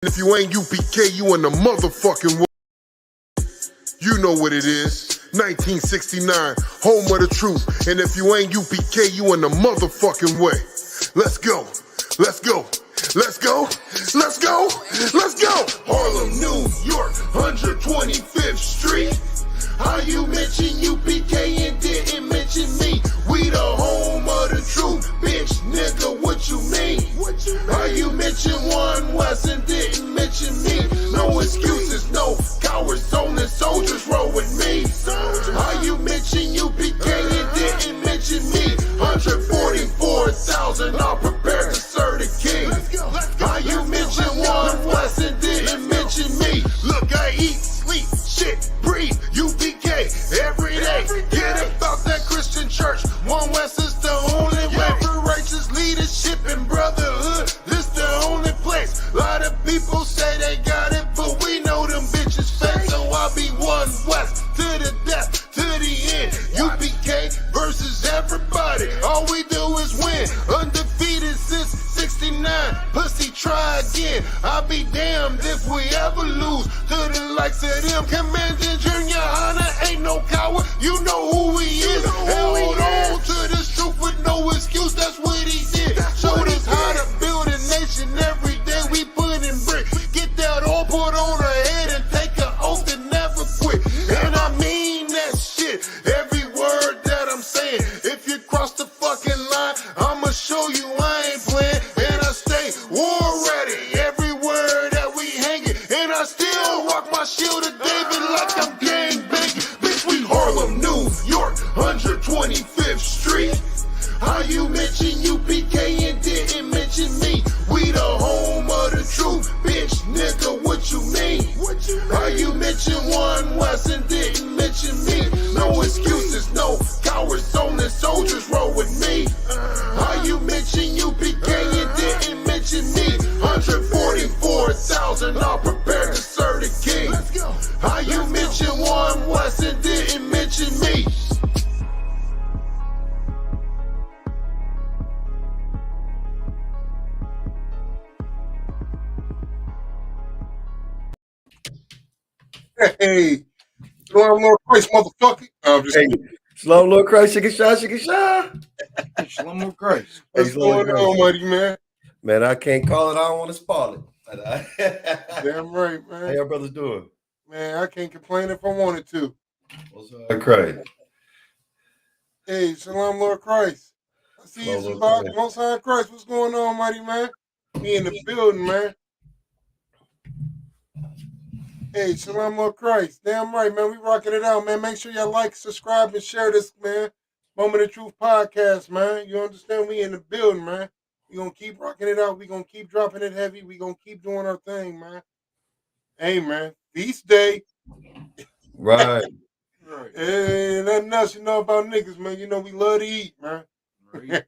If you ain't UPK, you in the motherfucking way. You know what it is. 1969, home of the truth. And if you ain't UPK, you in the motherfucking way. Let's go. Let's go. Let's go. Let's go. Let's go. Harlem, New York, 125th Street. How you mention UPK and didn't mention me? We the home of the truth, bitch, nigga, what you mean? How you mention One West and didn't mention me? No excuses, no cowards, only soldiers roll with me. How you mention UPK and didn't mention me? 144,000 are prepared to serve the king. How you mention One West and didn't mention me? Look, I eat, sleep, shit, breathe, UPK every day. Get about that Christian church. One West is the only way for righteous leadership and brotherhood. This the only place. A lot of people say they got it, but we know them bitches fake. So I'll be One West to the death, to the end. UPK versus everybody. All we do is win. Undefeated since 69. Pussy, try again. I'll be damned if we ever lose to the likes of them. Commander Junior Hunter ain't no coward. You know who he is. Held on to this truth with no excuse. That's what he did. Showed us how to build a nation. Every day we put in bricks. Get that all put on our head and take an oath to never quit. And I mean that shit. Every word that I'm saying. If you cross the fucking line, I'ma show you I ain't playing. And I stay war ready. Every word that we hanging. And I still rock my shield of David like I'm gang banging. Bitch, we Harlem, New York, 125th Street. How you mention UPK and didn't mention me? We the home of the truth, bitch, nigga, what you mean? How you mention One West and didn't mention me? No excuses, no cowards, only soldiers roll with me. How you mention UPK and didn't mention me? 144,000 are prepared to serve the king. How you mention One West and didn't mention me? Hey, Shalom, Lord Christ, motherfucker. I'm just kidding. Shalom, Lord Christ, shake a shot. Shalom, Lord Christ. What's going on, mighty man? Man, I can't call it. I don't want to spoil it. Damn right, man. How y'all brothers doing? Man, I can't complain if I wanted to. What's up, Christ? Hey, Shalom, Lord Christ. I see Shalom, you, Lord about Christ. Most High Christ. What's going on, mighty man? Me in the building, man. Hey, Shalom, Lord Christ. Damn right, man. We rocking it out, man. Make sure y'all like, subscribe, and share this, man. Moment of Truth podcast, man. You understand? We in the building, man. We gonna keep rocking it out. We gonna keep dropping it heavy. We gonna keep doing our thing, man. Hey, man. Feast day. Right. Hey, nothing else you know about niggas, man. You know we love to eat, man. Right.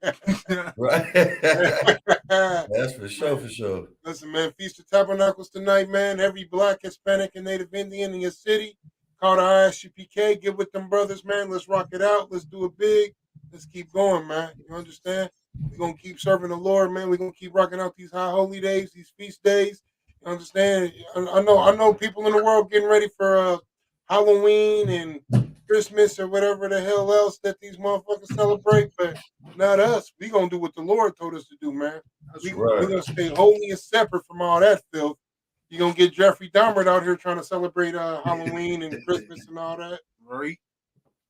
That's for sure, for sure. Listen, man, Feast of Tabernacles tonight, man. Every Black, Hispanic, and Native Indian in your city. Call the ISUPK. Get with them brothers, man. Let's rock it out. Let's do it big. Let's keep going, man. You understand? We're going to keep serving the Lord, man. We're going to keep rocking out these high holy days, these feast days. You understand? I know people in the world getting ready for Halloween and Christmas or whatever the hell else that these motherfuckers celebrate, but not us. We gonna do what the Lord told us to do, man. We're gonna stay holy and separate from all that filth. You're gonna get Jeffrey Dahmer out here trying to celebrate Halloween and Christmas and all that. Right.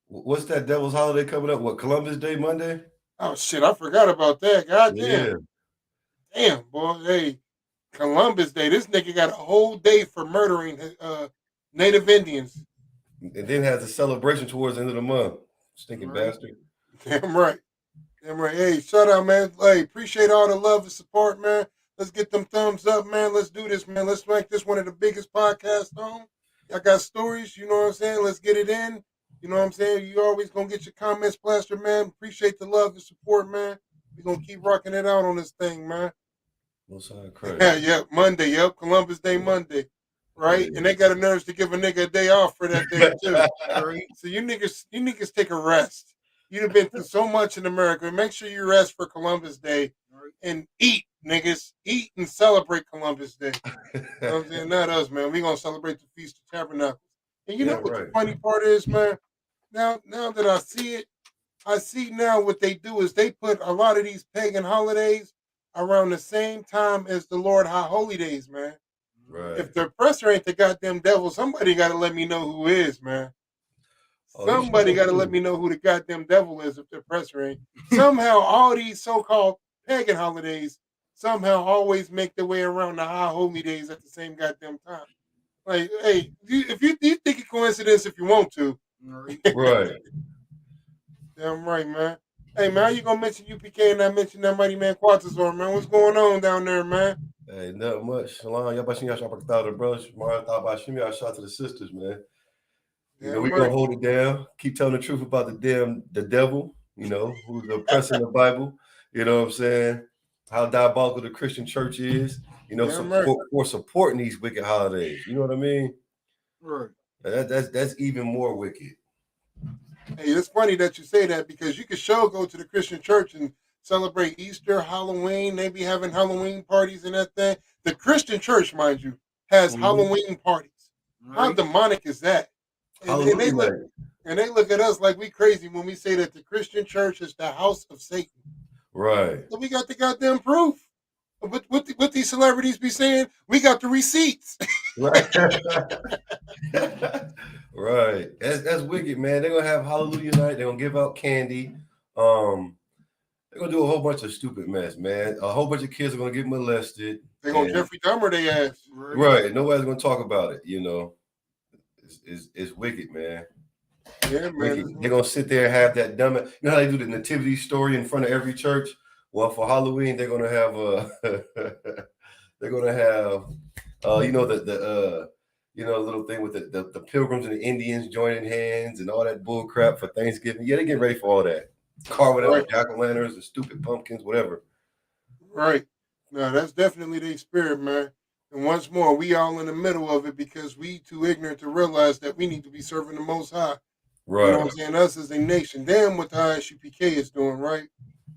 What's that devil's holiday coming up? What, Columbus Day Monday? Oh shit, I forgot about that. God damn. Yeah. Damn, boy. Hey, Columbus Day. This nigga got a whole day for murdering Native Indians. And then has a celebration towards the end of the month. Stinking bastard. Damn right. Damn right. Hey, shout out, man. Hey, appreciate all the love and support, man. Let's get them thumbs up, man. Let's do this, man. Let's make this one of the biggest podcasts on. I got stories, you know what I'm saying? Let's get it in. You know what I'm saying? You always gonna get your comments plastered, man. Appreciate the love and support, man. We're gonna keep rocking it out on this thing, man. Yeah, Monday, yep. Columbus Day Monday. Right? And they got a nerves to give a nigga a day off for that day too. Right? So you niggas take a rest. You've been through so much in America. Make sure you rest for Columbus Day and eat niggas eat and celebrate Columbus Day. You know what I'm saying? Not us, man. We gonna celebrate the Feast of Tabernacles. And you Yeah, know what the right. funny part is, man? Now that I see it, I see now what they do is they put a lot of these pagan holidays around the same time as the Lord High Holy Days, man. Right. If the oppressor ain't the goddamn devil, somebody got to let me know who is, man. Oh, you should Somebody know got to let too. me know who the goddamn devil is if the oppressor ain't. Somehow, all these so-called pagan holidays somehow always make their way around the High Holy Days at the same goddamn time. Like, hey, if you think it's coincidence if you want to. Right. Damn right, man. Hey, man, how you gonna mention UPK and not mention that mighty man Quatazor, man? What's going on down there, man? Hey, not much. Shalom. Yabashim Yashapakta, the brothers. Shmar Tabashim Yashah to the sisters, man. You know, Damn we gonna right. hold it down. Keep telling the truth about the devil, you know, who's oppressing the Bible. You know what I'm saying? How diabolical the Christian church is, you know, Damn right. for supporting these wicked holidays. You know what I mean? Right. That's even more wicked. Hey, it's funny that you say that because you could sure go to the Christian church and celebrate Easter, Halloween. They be having Halloween parties and that thing. The Christian church, mind you, has Mhm. Halloween parties. How demonic is that? And they Hallelujah look night. and they look at us like we crazy when we say that the Christian church is the house of Satan. Right. So we got the goddamn proof. What these celebrities be saying? We got the receipts. Right. Right. That's wicked, man. They're gonna have Hallelujah night. They're gonna give out candy. They're gonna do a whole bunch of stupid mess, man. A whole bunch of kids are gonna get molested. They're gonna Jeffrey Dahmer they ass. Right. Nobody's gonna talk about it, you know. It's wicked, man. Yeah, Wicked. man. They're gonna sit there and have that dumb. You know how they do the nativity story in front of every church? Well, for Halloween, they're gonna have they're gonna have you know, the you know, little thing with the pilgrims and the Indians joining hands and all that bull crap for Thanksgiving. Yeah, they get ready for all that. Carving up Right. with jack-o'-lanterns and stupid pumpkins, whatever. Right. No, that's definitely their spirit, man. And once more, we all in the middle of it because we too ignorant to realize that we need to be serving the Most High. You know what Right. I'm saying? Us as a nation. Damn what the ISUPK is doing, right?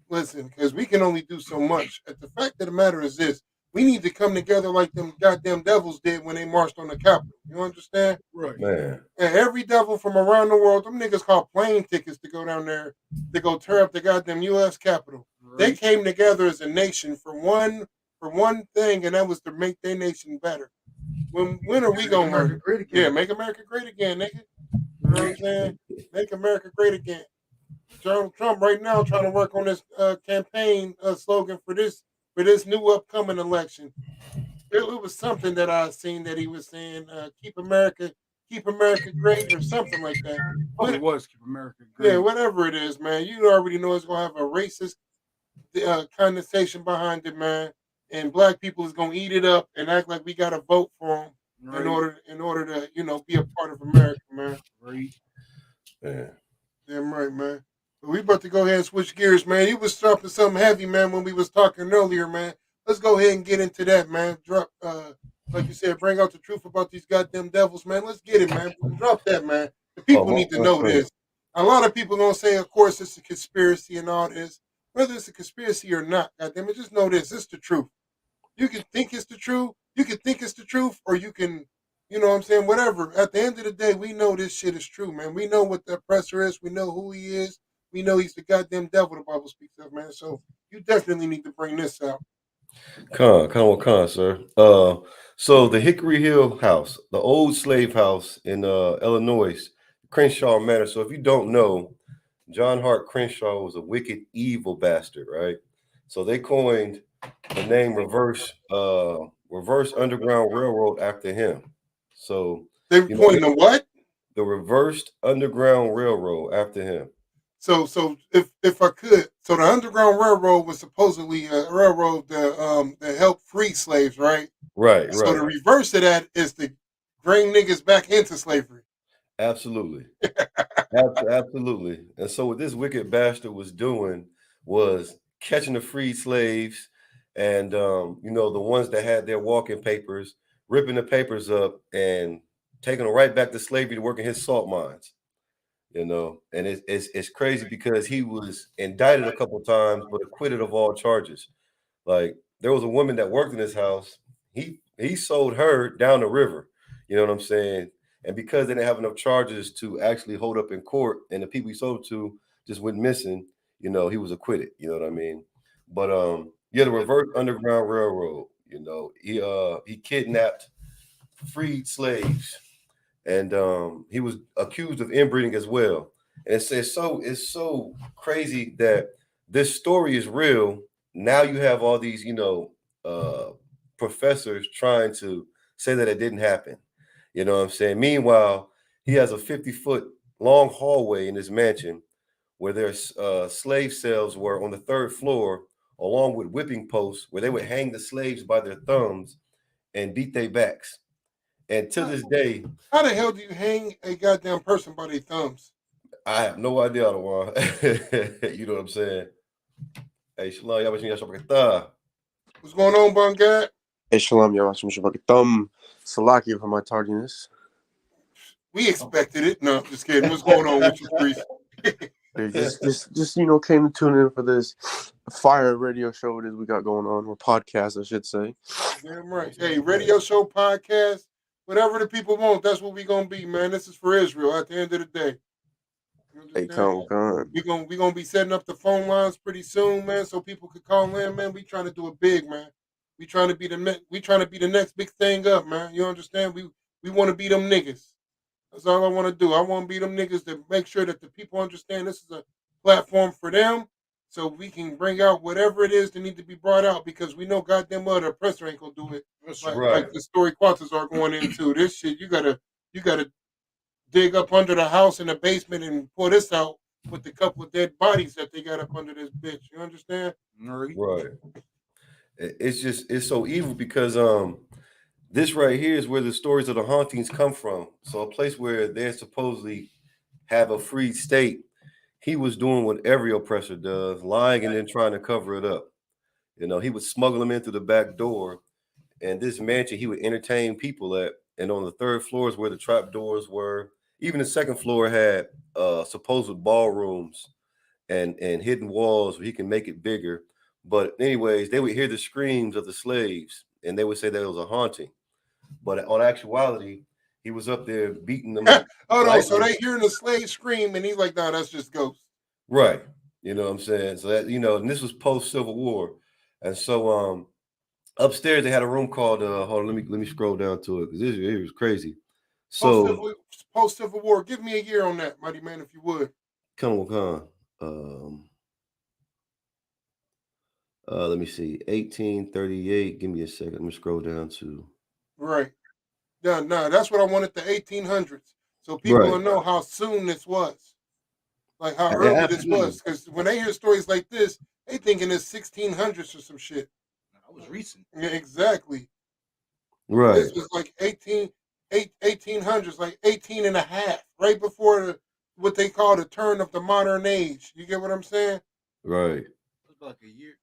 Listen, because we can only do so much. And the fact of the matter is this: we need to come together like them goddamn devils did when they marched on the Capitol. You understand? Right. Man. And every devil from around the world, them niggas called plane tickets to go down there to go tear up the goddamn U.S. Capitol. They came together as a nation for one thing, and that was to make their nation better. When are we gonna learn? Yeah, make America great again, nigga. You know what I'm saying? Make America great again. Trump right now trying to work on this campaign slogan for this new upcoming election. It was something that I seen that he was saying, keep America great, or something like that. It was Keep America Great. Yeah, whatever it is, man. You already know it's gonna have a racist connotation behind it, man. And black people is gonna eat it up and act like we gotta vote for them in order to be a part of America, man. Right. Yeah. Damn right, man. But we about to go ahead and switch gears, man. You was dropping something heavy, man, when we was talking earlier, man. Let's go ahead and get into that, man. Drop, like you said, bring out the truth about these goddamn devils, man. Let's get it, man. Drop that, man. The people need to know this. A lot of people gonna say, of course, it's a conspiracy and all this. Whether it's a conspiracy or not, goddamn it, just know this: it's the truth. You can think it's the truth. You can think it's the truth, or you can, you know what I'm saying, whatever. At the end of the day, we know this shit is true, man. We know what the oppressor is. We know who he is. We know he's the goddamn devil the Bible speaks of, man. So you definitely need to bring this out. Con, sir. So the Hickory Hill House, the old slave house in Illinois, Crenshaw Manor. So if you don't know, John Hart Crenshaw was a wicked, evil bastard, right? So they coined the name Reverse Underground Railroad after him. So They coined the what? The Reversed Underground Railroad after him. So if I could, so the Underground Railroad was supposedly a railroad that helped free slaves, right? Right. So the reverse of that is to bring niggas back into slavery. Absolutely. Absolutely. And so what this wicked bastard was doing was catching the freed slaves and the ones that had their walking papers, ripping the papers up and taking them right back to slavery to work in his salt mines. And it's crazy because he was indicted a couple times but acquitted of all charges. Like there was a woman that worked in his house. He sold her down the river. You know what I'm saying? And because they didn't have enough charges to actually hold up in court, and the people he sold to just went missing, he was acquitted. You know what I mean? But yeah, the reverse underground railroad. He kidnapped, freed slaves, and he was accused of inbreeding as well. And it's so crazy that this story is real. Now you have all these, uh, professors trying to say that it didn't happen. You know what I'm saying? Meanwhile, he has a 50-foot long hallway in his mansion where there's slave cells were on the third floor, along with whipping posts where they would hang the slaves by their thumbs and beat their backs. And to this day, How the hell do you hang a goddamn person by their thumbs? I have no idea, Alwan. You know what I'm saying? Hey, Shalom, y'all watching y'all. What's going on, Bungad? Hey, Shalom, Yawashim Shabbat Thumb. Salaki for my tardiness. We expected it. No, just kidding. What's going on with you, Priest? Hey, just came to tune in for this fire radio show it is we got going on, or podcast, I should say. Damn right. Hey, radio show, podcast, whatever the people want, that's what we gonna be, man. This is for Israel at the end of the day. Hey, come on. We gonna be setting up the phone lines pretty soon, man, so people could call in, man. We trying to do it big, man. We trying to be the next big thing up, man. You understand? We want to be them niggas. That's all I want to do. I want to be them niggas to make sure that the people understand this is a platform for them, so we can bring out whatever it is that need to be brought out, because we know goddamn well the oppressor ain't gonna do it. Like the story Quantas are going into. This shit, you gotta dig up under the house in the basement and pull this out with the couple of dead bodies that they got up under this bitch. You understand? Right. It's so evil because this right here is where the stories of the hauntings come from. So a place where they supposedly have a free state, he was doing what every oppressor does, lying and then trying to cover it up. He would smuggle them in through the back door, and this mansion he would entertain people at. And on the third floor is where the trap doors were. Even the second floor had supposed ballrooms and hidden walls where he can make it bigger. But anyways, they would hear the screams of the slaves, and they would say that it was a haunting. But on actuality, he was up there beating them. Oh no! So they hearing the slave scream, and he's like, "No, that's just ghosts." Right. You know what I'm saying? So that and this was post Civil War, and so upstairs they had a room called hold on, let me scroll down to it because it was crazy. So post Civil War, give me a year on that, mighty man, if you would. Come on. Let me see, 1838. Give me a second. Let me scroll down to right. No, that's what I wanted. The 1800s, so people will know how soon this was, like how early this was. Because when they hear stories like this, they thinking it's 1600s or some shit. That was recent. Yeah, exactly. Right. This was like 1800s, like 18 and a half, right before what they call the turn of the modern age. You get what I'm saying? Right. It was like a year,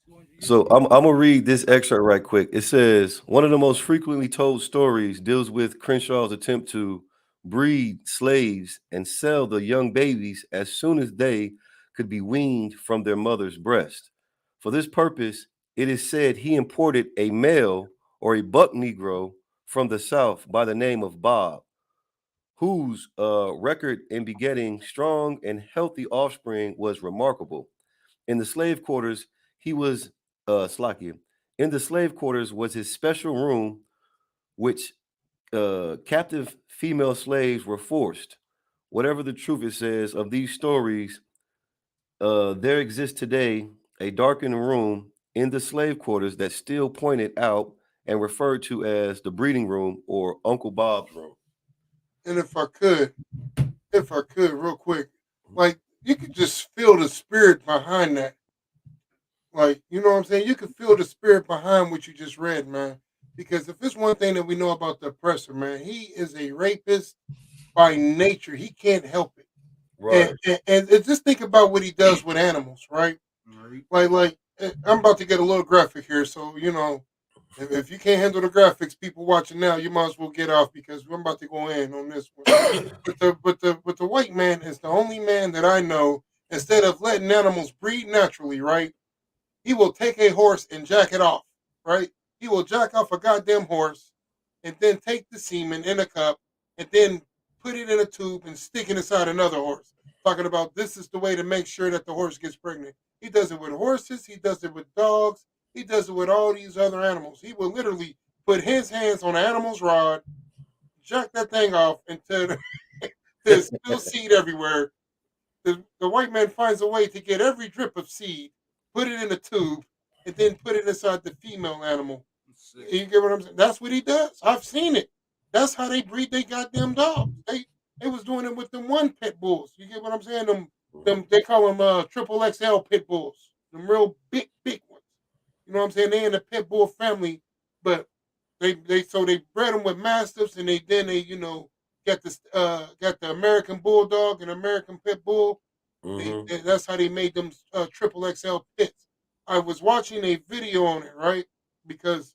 200 years. So I'm gonna read this excerpt right quick. It says one of the most frequently told stories deals with Crenshaw's attempt to breed slaves and sell the young babies as soon as they could be weaned from their mother's breast. For this purpose, it is said he imported a male or a buck Negro from the South by the name of Bob, whose record in begetting strong and healthy offspring was remarkable. In the slave quarters, he was Slakia. In the slave quarters was his special room, which captive female slaves were forced. Whatever the truth it says of these stories, there exists today a darkened room in the slave quarters that's still pointed out and referred to as the breeding room or Uncle Bob's room. And if I could, real quick, like you could just feel the spirit behind that. Like, you know what I'm saying? You can feel the spirit behind what you just read, man. Because if it's one thing that we know about the oppressor, man, he is a rapist by nature. He can't help it. Right. And just think about what he does with animals, right? Like I'm about to get a little graphic here, so if you can't handle the graphics, people watching now, you might as well get off because I'm about to go in on this one. but the white man is the only man that I know. Instead of letting animals breed naturally, right? he will take a horse and jack it off, right? He will jack off a goddamn horse and then take the semen in a cup and then put it in a tube and stick it inside another horse. Talking about this is the way to make sure that the horse gets pregnant. He does it with horses, he does it with dogs, he does it with all these other animals. He will literally put his hands on an animal's rod, jack that thing off until there's still seed everywhere. The white man finds a way to get every drip of seed, put it in a tube, and then put it inside the female animal. You get what I'm saying? That's what he does. I've seen it. That's how they breed their goddamn dogs. They was doing it with them one pit bulls. You get what I'm saying? Them they call them triple XL pit bulls. Them real big ones. You know what I'm saying? They in the pit bull family, but they bred them with mastiffs, and they got the American bulldog and American pit bull. That's how they made them triple XL pits. I was watching a video on it, right? Because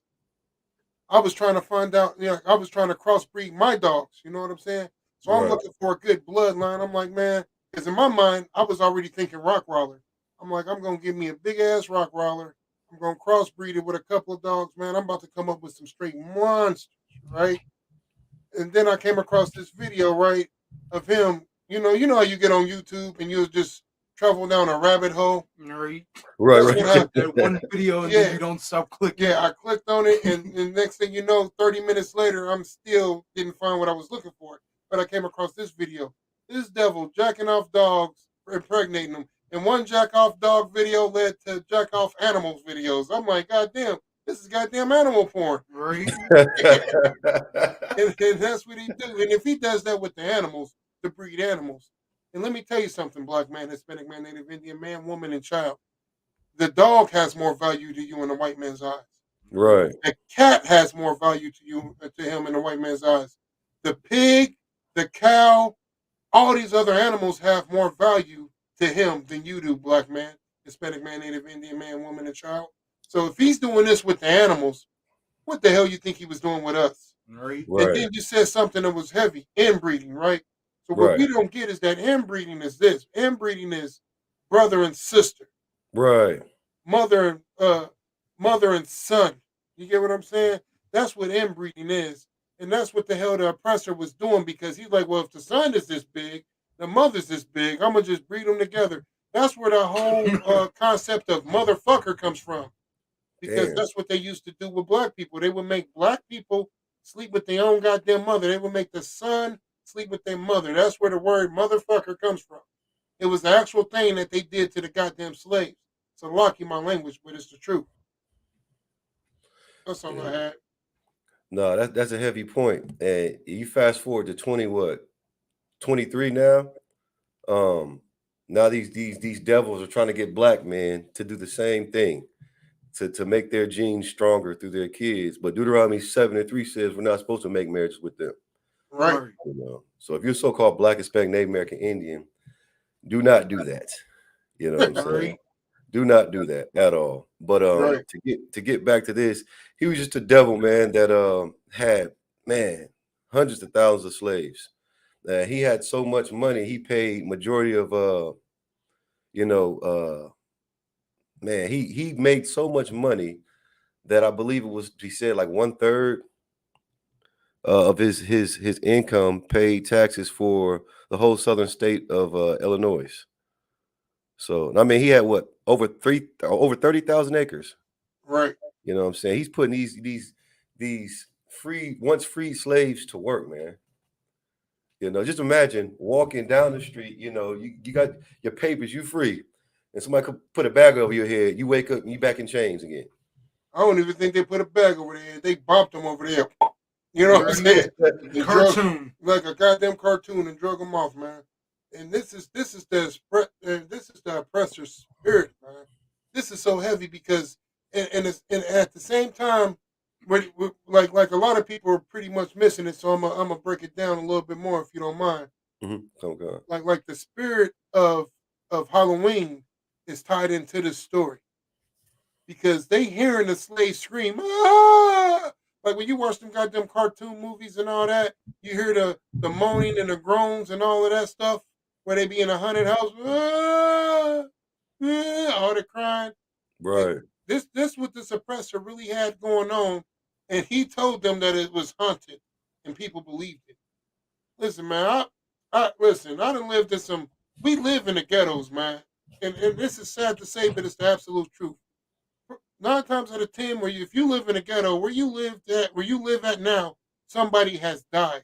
I was trying to find out, I was trying to crossbreed my dogs. You know what I'm saying? So I'm looking for a good bloodline. I'm like, man, because in my mind, I was already thinking Rottweiler. I'm like, I'm going to give me a big ass Rottweiler. I'm going to crossbreed it with a couple of dogs, man. I'm about to come up with some straight monsters, right? And then I came across this video, right, of him. You know how you get on YouTube and you just travel down a rabbit hole. Right. That one video and then you don't stop clicking. Yeah, I clicked on it, and the next thing you know, 30 minutes later, I'm still didn't find what I was looking for. But I came across this video. This devil jacking off dogs, impregnating them. And one jack off dog video led to jack off animals videos. I'm like, God damn, this is goddamn animal porn. Right. And that's what he do. And if he does that with the animals, to breed animals, and let me tell you something, black man, Hispanic man, Native Indian man, woman, and child. The dog has more value to you in the white man's eyes. Right. The cat has more value to him in the white man's eyes. The pig, the cow, all these other animals have more value to him than you do, black man, Hispanic man, Native Indian man, woman, and child. So if he's doing this with the animals, what the hell you think he was doing with us? Right. And then you said something that was heavy, inbreeding, right? So what we don't get is that inbreeding is this. Inbreeding is brother and sister. Right. Mother and son. You get what I'm saying? That's what inbreeding is. And that's what the hell the oppressor was doing, because he's like, well, if the son is this big, the mother's this big, I'm going to just breed them together. That's where the whole concept of motherfucker comes from. Because that's what they used to do with black people. They would make black people sleep with their own goddamn mother. They would make the son sleep with their mother. That's where the word motherfucker comes from. It was the actual thing that they did to the goddamn slaves. It's a lucky my language, but it's the truth. That's all I had. No, that's a heavy point. And you fast forward to 23 now. Now these devils are trying to get black men to do the same thing, to make their genes stronger through their kids. But Deuteronomy 7:3 says we're not supposed to make marriages with them. Right. You know, so if you're so-called Black, Hispanic, Native American, Indian, do not do that. You know what I'm saying? Do not do that at all. But to get back to this, he was just a devil, man, that had hundreds of thousands of slaves. He had so much money, he paid majority of he made so much money that I believe he said like 1/3 of his income paid taxes for the whole southern state of Illinois. So I mean, he had what, over 30,000 acres. Right. You know what I'm saying? He's putting these once free slaves to work, man. You know, just imagine walking down the street, you know, you got your papers, you free, and somebody could put a bag over your head. You wake up and you back in chains again. I don't even think they put a bag over there. They bopped them over there. You know what I'm saying? Cartoon. Like a goddamn cartoon, and drug them off, man. And this is the oppressor's spirit, man. This is so heavy because and at the same time, like a lot of people are pretty much missing it. So I'm gonna break it down a little bit more if you don't mind. Mm-hmm. Like the spirit of Halloween is tied into this story, because they hearing the slave scream, ah! Like when you watch them goddamn cartoon movies and all that, you hear the moaning and the groans and all of that stuff where they be in a haunted house, ah, ah, all the crying. Right. This what the suppressor really had going on, and he told them that it was haunted, and people believed it. Listen, man, I listen. I done lived in some. We live in the ghettos, man, and this is sad to say, but it's the absolute truth. 9 times out of 10, if you live in a ghetto, where you live at now, somebody has died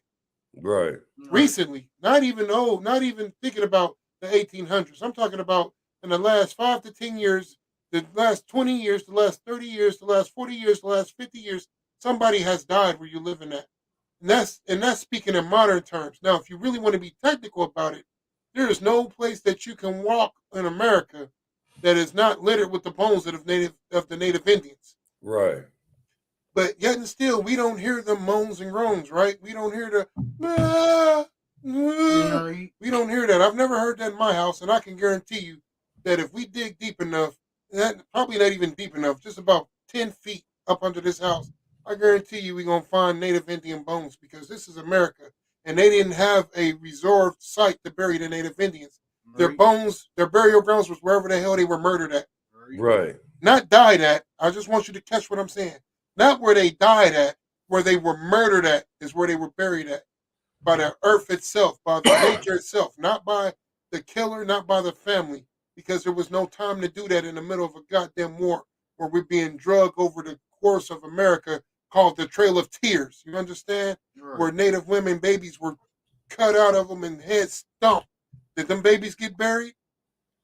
Right. recently. Not even old, not even thinking about the 1800s. I'm talking about in the last 5 to 10 years, the last 20 years, the last 30 years, the last 40 years, the last 50 years. Somebody has died where you live in that. And that's speaking in modern terms. Now, if you really want to be technical about it, there is no place that you can walk in America that is not littered with the bones of the native Indians. Right. But yet and still, we don't hear the moans and groans, right? We don't hear the "Ah, ah." Right. We don't hear that. I've never heard that in my house, and I can guarantee you that if we dig deep enough, that probably not even deep enough, just about 10 feet up under this house, I guarantee you we're gonna find native Indian bones because this is America, and they didn't have a reserved site to bury the native Indians. Their Right. bones, their burial grounds was wherever the hell they were murdered at. Right. Not died at. I just want you to catch what I'm saying. Not where they died at, where they were murdered at is where they were buried at. By the earth itself, by the nature itself, not by the killer, not by the family, because there was no time to do that in the middle of a goddamn war where we're being drugged over the course of America called the Trail of Tears. You understand? Right. Where native women, babies were cut out of them and heads stomped. Did them babies get buried?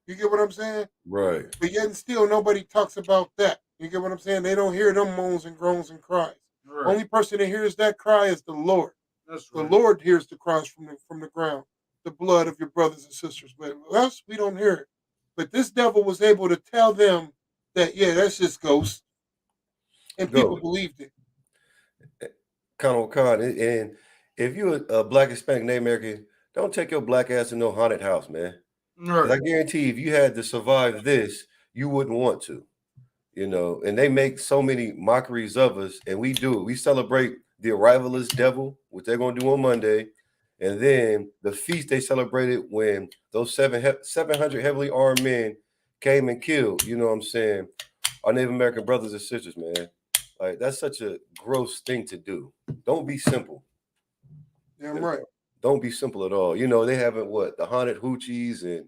You get what I'm saying? Right. But yet and still, nobody talks about that. You get what I'm saying? They don't hear them moans and groans and cries. Right. Only person that hears that cry is the Lord. That's The right. Lord hears the cries from the ground, the blood of your brothers and sisters. But us, we don't hear it. But this devil was able to tell them that, yeah, that's just ghosts. And people Go. believed it. Colonel Khan. And if you're a black Hispanic Native American, don't take your black ass to no haunted house, man. Because I Right. guarantee if you had to survive this, you wouldn't want to. And they make so many mockeries of us, and we do it. We celebrate the arrival of this devil, which they're going to do on Monday, and then the feast they celebrated when those 700 heavily armed men came and killed, you know what I'm saying, our Native American brothers and sisters, man. Like, that's such a gross thing to do. Don't be simple. Damn right. Don't be simple at all. They haven't the haunted hoochies and,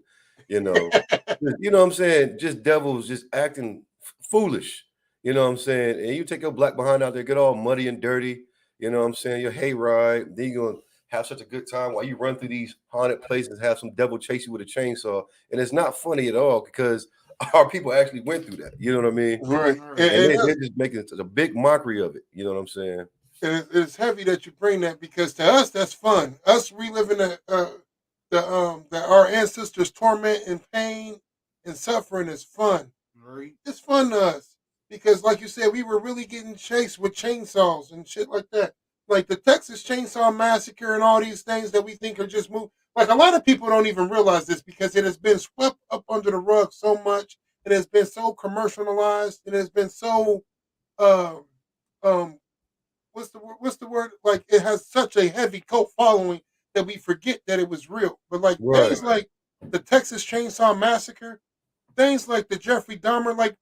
you know what I'm saying? Just devils just acting foolish. You know what I'm saying? And you take your black behind out there, get all muddy and dirty. You know what I'm saying? Your hayride. Then you're going to have such a good time while you run through these haunted places, have some devil chase you with a chainsaw. And it's not funny at all because our people actually went through that. You know what I mean? Right. Right. And they're just making a big mockery of it. You know what I'm saying? And it's heavy that you bring that because to us that's fun. Us reliving our ancestors' torment and pain and suffering is fun. Right. It's fun to us because, like you said, we were really getting chased with chainsaws and shit like that. Like the Texas Chainsaw Massacre and all these things that we think are just moved. Like a lot of people don't even realize this because it has been swept up under the rug so much. It has been so commercialized. It has been so um um what's the word? Like it has such a heavy cult following that we forget that it was real. But like Right. things like the Texas Chainsaw Massacre, things like the Jeffrey Dahmer, like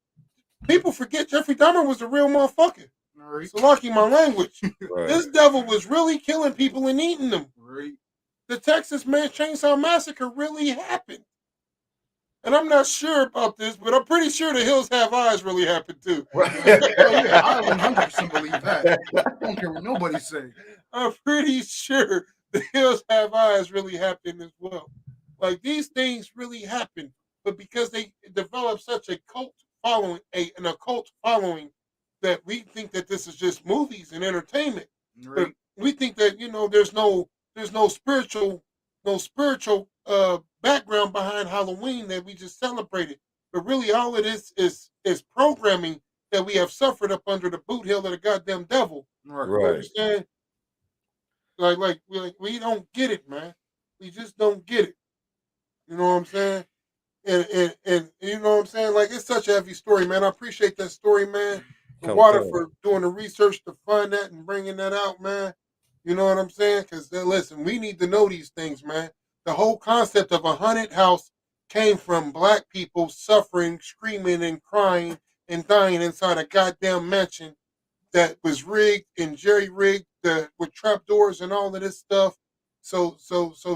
people forget Jeffrey Dahmer was a real motherfucker. Right. So lucky my language. Right. This devil was really killing people and eating them. Right. The Texas Chainsaw Massacre really happened. And I'm not sure about this, but I'm pretty sure the Hills Have Eyes really happened too. Oh yeah, I 100% believe that. I don't care what nobody say. I'm pretty sure the Hills Have Eyes really happened as well. Like these things really happen, but because they develop such a cult following, an occult following, that we think that this is just movies and entertainment. Right. But we think that there's no spiritual background behind Halloween that we just celebrated. But really, all it is programming that we have suffered up under the boot heel of the goddamn devil. Right. You Right. understand? Like we don't get it, man. We just don't get it. You know what I'm saying? And you know what I'm saying? Like it's such a heavy story, man. I appreciate that story, man. The Come Water on. for doing the research to find that and bringing that out, man. You know what I'm saying? Because listen, we need to know these things, man. The whole concept of a haunted house came from black people suffering, screaming, and crying and dying inside a goddamn mansion that was rigged and jerry rigged with trapdoors and all of this stuff, so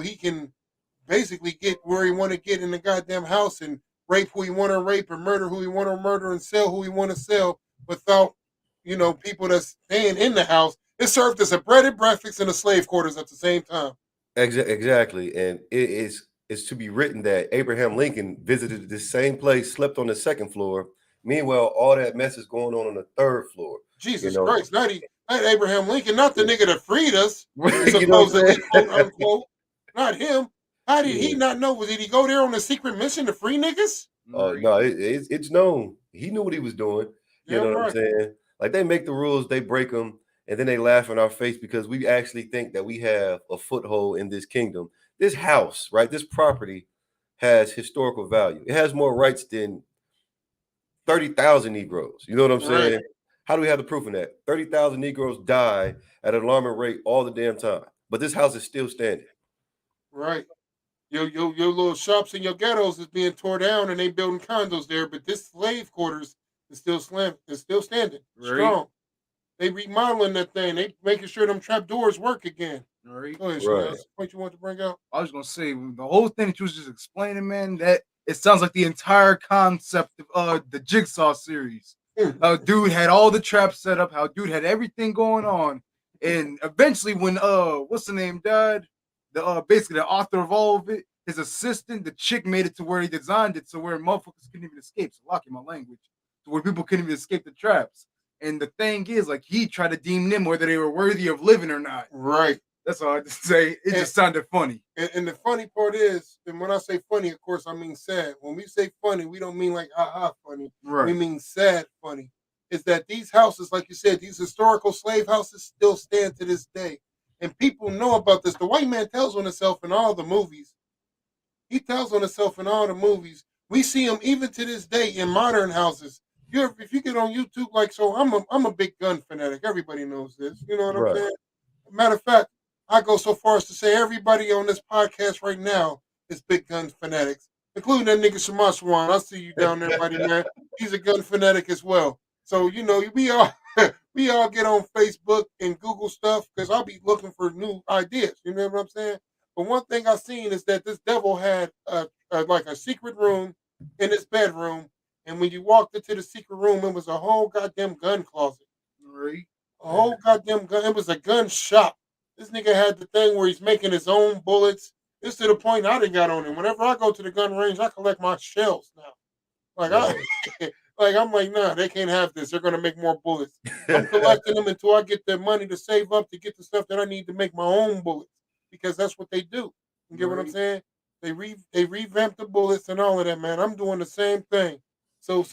he can basically get where he want to get in the goddamn house and rape who he want to rape and murder who he want to murder and sell who he want to sell without, people that's staying in the house. It served as a bread and breakfast and a slave quarters at the same time. Exactly, and it's to be written that Abraham Lincoln visited this same place, slept on the second floor. Meanwhile, all that mess is going on the third floor. Jesus Christ, not Abraham Lincoln, not the nigga that freed us, You know what I'm supposedly, saying? quote unquote. Not him. How did he Yeah. not know? Did he go there on a secret mission to free niggas? No, it's known. He knew what he was doing. You know Damn what I'm right. saying? Like they make the rules, they break them, and then they laugh in our face because we actually think that we have a foothold in this kingdom. This house, right? This property has historical value. It has more rights than 30,000 Negroes. You know what I'm Right. saying? How do we have the proof in that? 30,000 Negroes die at an alarming rate all the damn time. But this house is still standing. Right. Your little shops and your ghettos is being tore down and they building condos there, but this slave quarters is still standing. Right. Strong. They remodeling that thing. They making sure them trap doors work again. All right. Go ahead, Right. Chanel. What you want to bring out? I was gonna say the whole thing that you was just explaining, man. That it sounds like the entire concept of the Jigsaw series. How dude had all the traps set up. How dude had everything going on, and eventually, when what's the name died, the basically the author of all of it, his assistant, the chick made it to where he designed it, so where motherfuckers couldn't even escape. So locking my language, to where people couldn't even escape the traps. And the thing is, like he tried to deem them whether they were worthy of living or not. Right. That's all I have to say. It just sounded funny. And the funny part is, and when I say funny, of course, I mean sad. When we say funny, we don't mean like funny. Right. We mean sad funny. Is that these houses, like you said, these historical slave houses still stand to this day. And people know about this. The white man tells on himself in all the movies. He tells on himself in all the movies. We see him even to this day in modern houses. If you get on YouTube, like, so I'm a big gun fanatic. Everybody knows this. You know what Right. I'm saying? Matter of fact, I go so far as to say everybody on this podcast right now is big gun fanatics, including that nigga Shamaswan. I see you down there, buddy, man. He's a gun fanatic as well. So, we all we all get on Facebook and Google stuff because I'll be looking for new ideas. You know what I'm saying? But one thing I've seen is that this devil had like a secret room in his bedroom, and when you walked into the secret room, it was a whole goddamn gun closet. Right. A whole goddamn gun. It was a gun shop. This nigga had the thing where he's making his own bullets. It's to the point I done got on him. Whenever I go to the gun range, I collect my shells now. Like I'm like, nah, they can't have this. They're gonna make more bullets. I'm collecting them until I get the money to save up to get the stuff that I need to make my own bullets. Because that's what they do. You get what I'm Right. saying? They revamp the bullets and all of that, man. I'm doing the same thing. So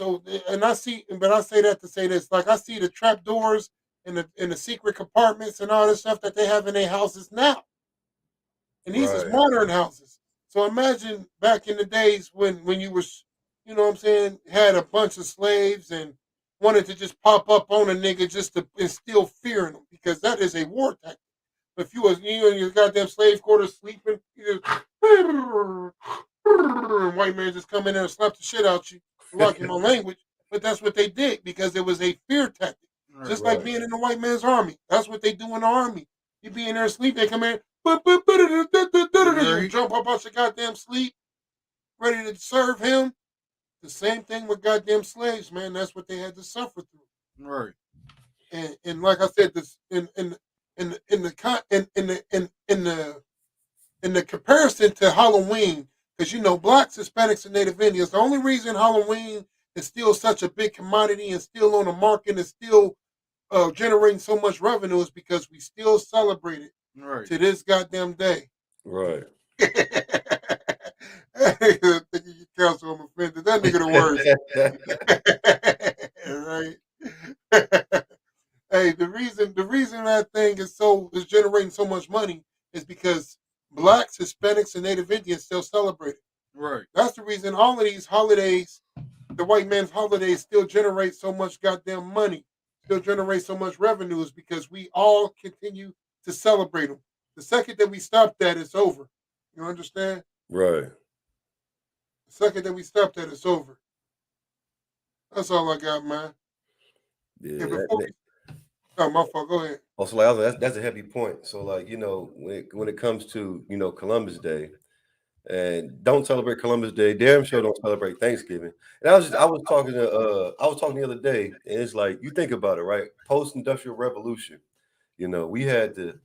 and I say that to say this. Like I see the trap doors in the secret compartments and all this stuff that they have in their houses now. And these is Right. modern houses. So imagine back in the days when you was, you know what I'm saying, had a bunch of slaves and wanted to just pop up on a nigga just to instill fear in them because that is a war tactic. If you was you in your goddamn slave quarters sleeping, you just white man just come in there and slap the shit out you, blocking my language. But that's what they did because it was a fear tactic. Just like Right. being in the white man's army. That's what they do in the army. You be in there asleep, they come in, you jump up out your goddamn sleep, ready to serve him. The same thing with goddamn slaves, man. That's what they had to suffer through. Right. And like I said, this in the comparison to Halloween, because blacks, Hispanics, and Native Indians, the only reason Halloween is still such a big commodity and still on the market and still generating so much revenue is because we still celebrate it Right. to this goddamn day. Right. You counsel, I'm offended. That nigga the worst. Right? Hey, the reason that thing is generating so much money is because blacks, Hispanics, and Native Indians still celebrate it. Right. That's the reason all of these holidays, the white man's holidays, still generate so much goddamn money, still generate so much revenue, is because we all continue to celebrate them. The second that we stop that, it's over. You understand? Right. The second that we stop that, it's over. That's all I got, man. Yeah. And before oh, my fault. Go ahead. Also, like, that's a heavy point. So, like, you know, when it comes to, you know, Columbus Day, and don't celebrate Columbus Day, damn sure don't celebrate Thanksgiving. And I was talking the other day, and it's like, you think about it, right? Post-industrial revolution, you know, we had to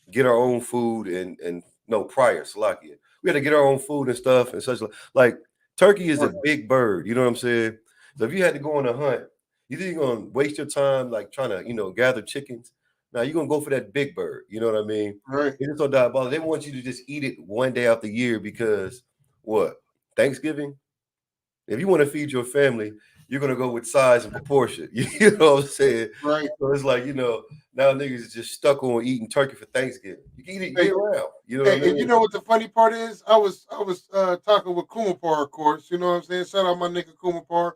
get our own food and no, prior Slovakia. We had to get our own food and stuff and such. Like, turkey is a big bird, you know what I'm saying? So if you had to go on a hunt, you think you're gonna waste your time like trying to, you know, gather chickens. Now you're gonna go for that big bird, you know what I mean? Right. It's so diabolical. They want you to just eat it one day out the year because what? Thanksgiving? If you want to feed your family, you're gonna go with size and proportion. You know what I'm saying? Right. So it's like, you know, now niggas is just stuck on eating turkey for Thanksgiving. You can eat it year round. You know what I mean? And you know what the funny part is? I was talking with Kumapar, of course. You know what I'm saying? Shout out my nigga Kumapar.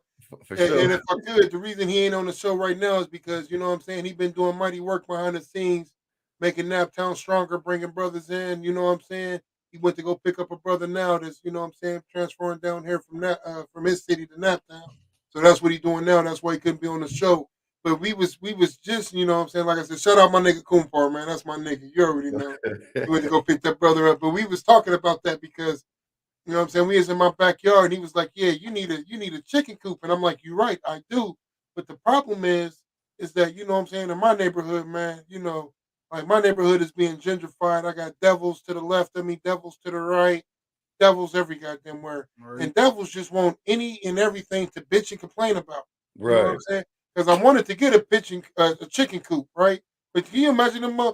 For And sure. if I could, the reason he ain't on the show right now is because, you know what I'm saying, he been doing mighty work behind the scenes, making Naptown stronger, bringing brothers in, you know what I'm saying? He went to go pick up a brother now that's, you know what I'm saying, transferring down here from his city to Naptown. So that's what he's doing now. That's why he couldn't be on the show. But we was just, you know what I'm saying, like I said, shout out my nigga Kumpar, man. That's my nigga. You already know. He went to go pick that brother up. But we was talking about that because you know what I'm saying? We was in my backyard and he was like, yeah, you need a chicken coop. And I'm like, you're right, I do. But the problem is that, you know what I'm saying, in my neighborhood, man, you know, like my neighborhood is being gentrified. I got devils to the left of me, devils to the right, devils every goddamn where. Right. And devils just want any and everything to bitch and complain about. You know what Right. I'm saying? Because I wanted to get a chicken coop, right? But can you imagine them 4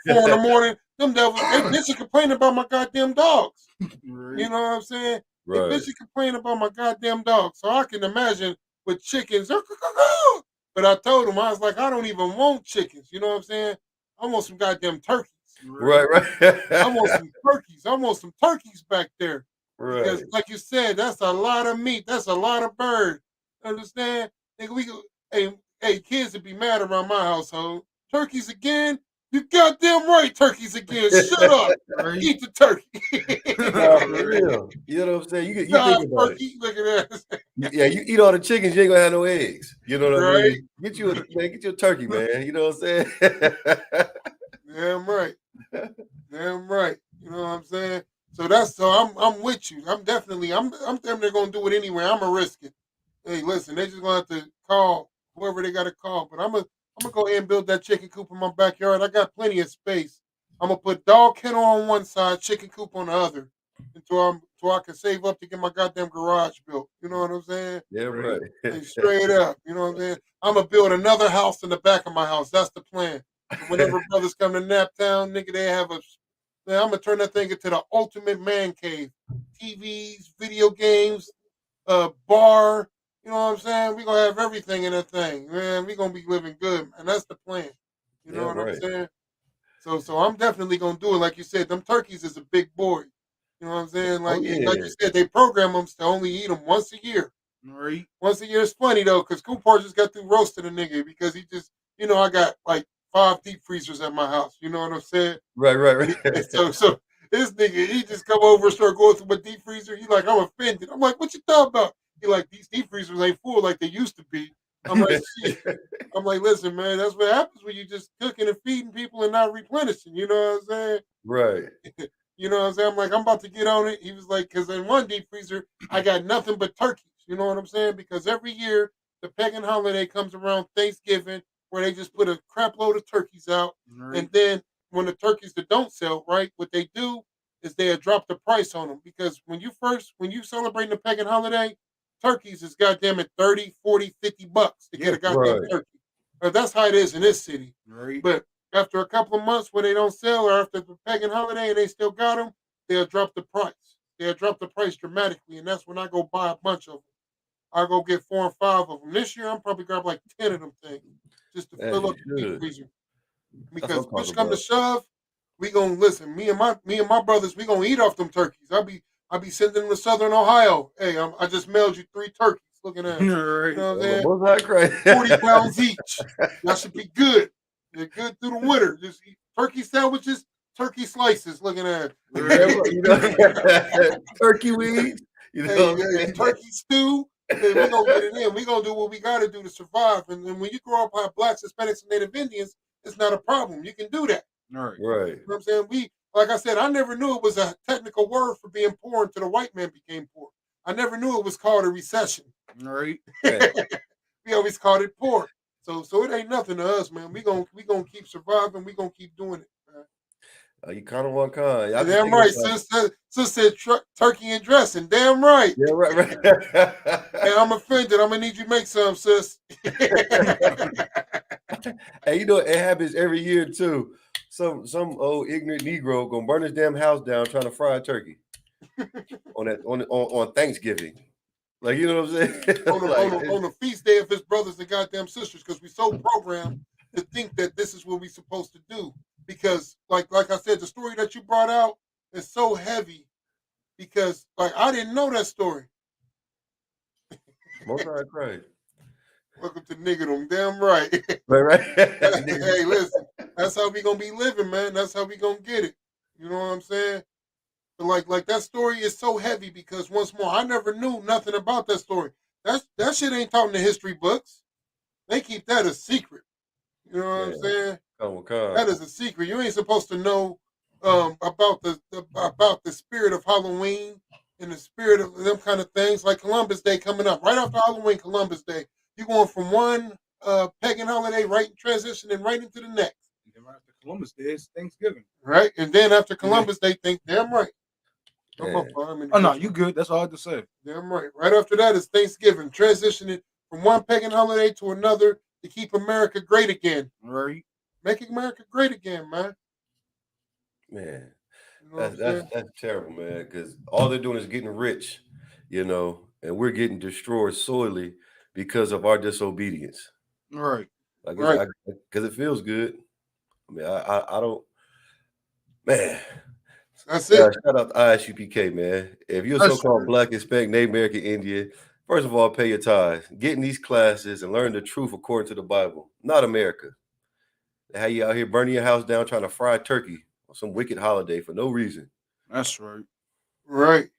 in the morning? Them devils, they bitch and complain about my goddamn dogs. Right. You know what I'm saying? They Right. bitch and complain about my goddamn dogs. So I can imagine with chickens. But I told them, I was like, I don't even want chickens. You know what I'm saying? I want some goddamn turkeys. Right. I want some turkeys. I want some turkeys back there. Because, Right. like you said, that's a lot of meat. That's a lot of bird. Understand? Nigga, we go, hey, kids would be mad around my household. Turkeys again? You goddamn right, turkeys again. Shut up. Right. Eat the turkey. Nah, for real. You know what I'm saying? You Nah, think about it. turkey. Look at that. Yeah, you eat all the chickens, you ain't gonna have no eggs. You know what I Right. mean? Get you a turkey, man. You know what I'm saying? Damn right. Damn right. You know what I'm saying? So I'm with you. I'm damn near gonna do it anyway. I'm gonna risk it. Hey, listen, they just gonna have to call whoever they gotta call. But I'm gonna go ahead and build that chicken coop in my backyard. I got plenty of space. I'm gonna put dog kennel on one side, chicken coop on the other, until I can save up to get my goddamn garage built. You know what I'm saying? Yeah, right. Hey, straight up. You know what I'm saying? I'm gonna build another house in the back of my house. That's the plan. And whenever brothers come to Naptown, nigga, they have man, I'm gonna turn that thing into the ultimate man cave. TVs, video games, bar. You know what I'm saying? We're gonna have everything in that thing, man. We're gonna be living good, man. That's the plan. You know Yeah, what right. I'm saying? So I'm definitely gonna do it. Like you said, them turkeys is a big boy. You know what I'm saying? Like, yeah. like you said, they program them to only eat them once a year. Right. Once a year is funny though, because Cooper just got through roasting a nigga because he just, you know, I got like 5 deep freezers at my house. You know what I'm saying? Right. And so this nigga, he just come over and start going through my deep freezer. He like, I'm offended. I'm like, what you talking about? He like, these deep freezers ain't full like they used to be. I'm like, shit. I'm like, listen, man, that's what happens when you just cooking and feeding people and not replenishing. You know what I'm saying? Right. You know what I'm saying? I'm like, I'm about to get on it. He was like, because in one deep freezer, I got nothing but turkeys. You know what I'm saying? Because every year, the pagan holiday comes around Thanksgiving, where they just put a crap load of turkeys out. Right. And then when the turkeys that don't sell, right, what they do is they drop the price on them. Because when you celebrate the pagan holiday, turkeys is goddamn it 30, 40, 50 bucks to get a goddamn Right. turkey. That's how it is in this city. Right. But after a couple of months when they don't sell, or after the pagan holiday and they still got them, they'll drop the price. They'll drop the price dramatically, and that's when I go buy a bunch of them. I go get 4 or 5 of them. This year, I'm probably grab like 10 of them things just to As fill you up the deep should. freezer. That's Because what I'm push talking come to about. shove, we gonna listen. Me and my brothers, we gonna eat off them turkeys. I'll be sending them to Southern Ohio. Hey, I just mailed you 3 turkeys. Looking at it. You Right. know what I'm saying? Most High Christ. 40 pounds each. That should be good. They're good through the winter. Just eat turkey sandwiches, turkey slices. Looking at Yeah, it. right, you know, turkey wings. You know what I'm Hey, saying? turkey stew, then we gonna get it in. We gonna do what we gotta do to survive. And then when you grow up by blacks, Hispanics, and Native Indians, it's not a problem. You can do that. All right. Right. You know what I'm saying? Like I said, I never knew it was a technical word for being poor until the white man became poor. I never knew it was called a recession. All right. Yeah. We always called it poor. So it ain't nothing to us, man. We gonna keep surviving. We gonna keep doing it, man. You kind of one kind. I just Damn think right. about- Sis said turkey and dressing. Damn right. Yeah, right. Hey, I'm offended. I'm gonna need you to make some, sis. Hey, you know it happens every year too. Some old ignorant Negro gonna burn his damn house down trying to fry a turkey on Thanksgiving. Like, you know what I'm saying? on the feast day of his brothers and goddamn sisters, because we so programmed to think that this is what we supposed to do. Because like I said, the story that you brought out is so heavy because like I didn't know that story. Most I cried. Welcome to niggerdom, damn right. Right. Hey, listen, that's how we gonna be living, man. That's how we gonna get it. You know what I'm saying? But like that story is so heavy because once more, I never knew nothing about that story. That shit ain't taught in the history books. They keep that a secret. You know what I'm saying? That is a secret. You ain't supposed to know about the spirit of Halloween and the spirit of them kind of things, like Columbus Day coming up. Right after Halloween, Columbus Day, you're going from one pagan holiday transitioning right into the next. And then right after Columbus Day is Thanksgiving. Right? And then after Columbus Day, think damn right. Yeah. Oh no, you good. That's all I had to say. Damn right. Right after that is Thanksgiving, transitioning from one pagan holiday to another to keep America great again. Right. Making America great again, man. Man, You know that's terrible, man. Because all they're doing is getting rich, and we're getting destroyed sorely because of our disobedience. Right. Like, Right. because it feels good. I mean, I don't, man. That's Yeah, it. shout out to ISUPK, man. If you're a That's so-called true. Black, Hispanic, Native American, Indian, first of all, pay your tithes. Get in these classes and learn the truth according to the Bible, not America. How you out here burning your house down trying to fry turkey on some wicked holiday for no reason. That's right. Right.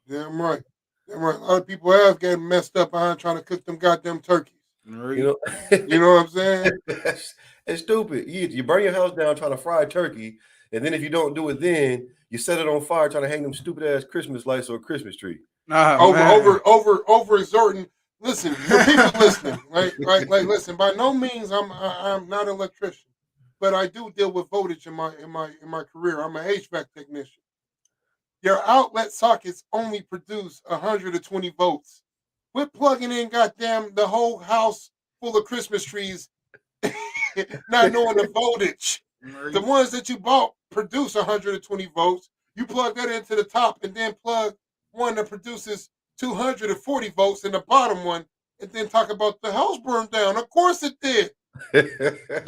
Damn right. Damn right. A lot of people have gotten messed up behind trying to cook them goddamn turkeys. Right. You know what I'm saying? It's stupid. You burn your house down trying to fry a turkey, and then if you don't do it then, you set it on fire trying to hang them stupid ass Christmas lights or a Christmas tree. Over exhorting. Listen, for people listening, like listen, by no means I'm not an electrician, but I do deal with voltage in my career. I'm an HVAC technician. Your outlet sockets only produce 120 volts. Quit plugging in goddamn the whole house full of Christmas trees, not knowing the voltage. Right. The ones that you bought produce 120 volts. You plug that into the top and then plug one that produces 240 volts in the bottom one, and then talk about the house burned down. Of course it did.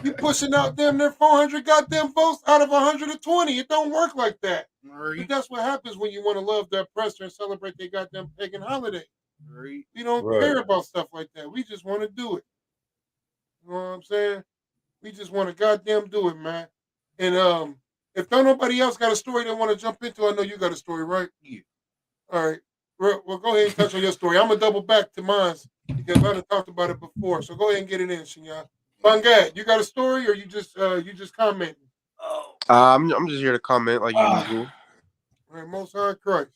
You pushing out damn near 400 goddamn volts out of 120. It don't work like that. Right. But that's what happens when you want to love the oppressor and celebrate their goddamn pagan holiday. Right. We don't care about stuff like that. We just want to do it. You know what I'm saying? We just want to goddamn do it, man. And if don't nobody else got a story they want to jump into, I know you got a story, right? Yeah. All right. Well, go ahead and touch on your story. I'm gonna double back to mine because I done talked about it before. So go ahead and get it in, Shinya. Bangad, you got a story or you just commenting? I'm just here to comment like usual. All right, Most High Christ.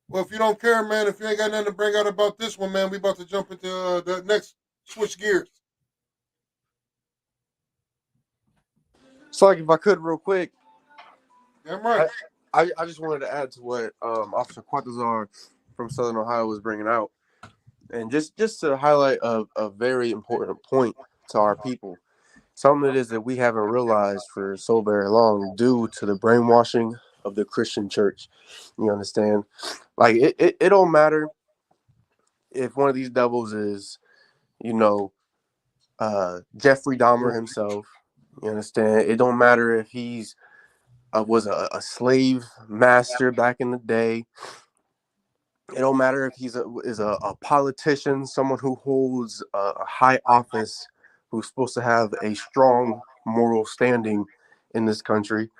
Well, if you don't care, man, if you ain't got nothing to bring out about this one, man, we about to jump into the next switch gears. So, like, if I could, real quick, Damn right. I just wanted to add to what Officer Quatazar from Southern Ohio was bringing out, and just to highlight a very important point to our people. Something it is that we haven't realized for so very long due to the brainwashing of the Christian church. You understand? Like, it don't matter if one of these devils is, Jeffrey Dahmer himself. You understand? It don't matter if he's was a slave master back in the day. It don't matter if he's a politician, someone who holds a high office, who's supposed to have a strong moral standing in this country.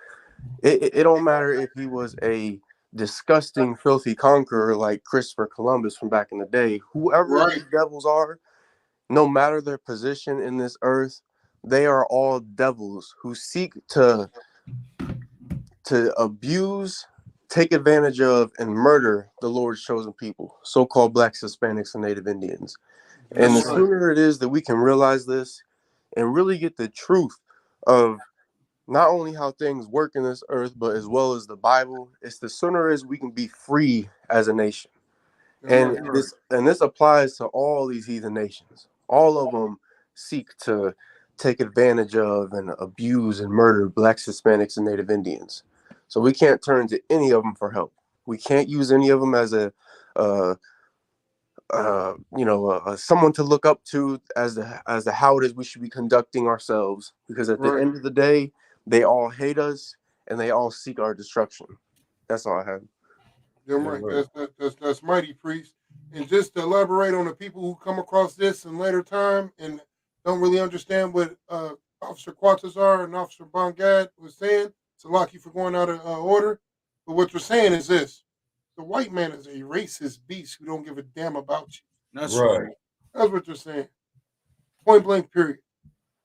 It don't matter if he was a disgusting, filthy conqueror like Christopher Columbus from back in the day. Whoever Right. these devils are, no matter their position in this earth, they are all devils who seek to abuse, take advantage of, and murder the Lord's chosen people, so-called Blacks, Hispanics, and Native Indians. And the That's right. sooner it is that we can realize this and really get the truth of not only how things work in this earth, but as well as the Bible, it's the sooner as we can be free as a nation. And Right. this applies to all these heathen nations. All of them seek to take advantage of and abuse and murder Blacks, Hispanics, and Native Indians. So we can't turn to any of them for help. We can't use any of them as someone to look up to as the how it is we should be conducting ourselves. Because at the Right. end of the day, they all hate us and they all seek our destruction. That's all I have. Damn right. That's mighty, priest. And just to elaborate on the people who come across this in later time and don't really understand what Officer Quatazar and Officer Bongad was saying, so lucky for going out of order. But what they're saying is this: the white man is a racist beast who don't give a damn about you. That's Right. right. That's what they're saying. Point blank. Period.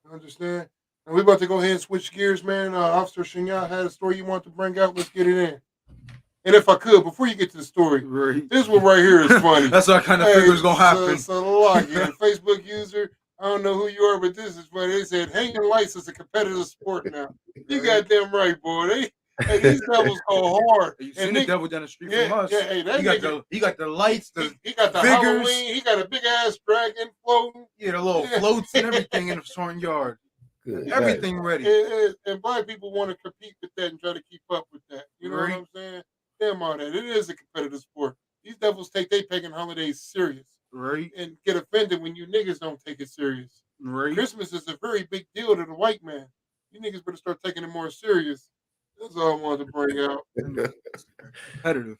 You understand? And we're about to go ahead and switch gears, man. Officer Shinya had a story you want to bring out. Let's get it in. And if I could, before you get to the story, Right. this one right here is funny. That's what I kind of figured was gonna happen. So like, yeah, Facebook user, I don't know who you are, but this is funny. They said hanging lights is a competitive sport now. You goddamn right, boy. These devils go hard. You seen the devil down the street Yeah, from us? yeah, hey, that he got the lights, he got the figures. Halloween. He got a big ass dragon floating. Yeah, the little floats and everything in the front yard. Good. Everything ready. And black people want to compete with that and try to keep up with that. You know what I'm saying? Damn all that. It is a competitive sport. These devils take their pagan holidays serious. Right. And get offended when you niggas don't take it serious. Right. Christmas is a very big deal to the white man. You niggas better start taking it more serious. That's all I wanted to bring out. Competitive.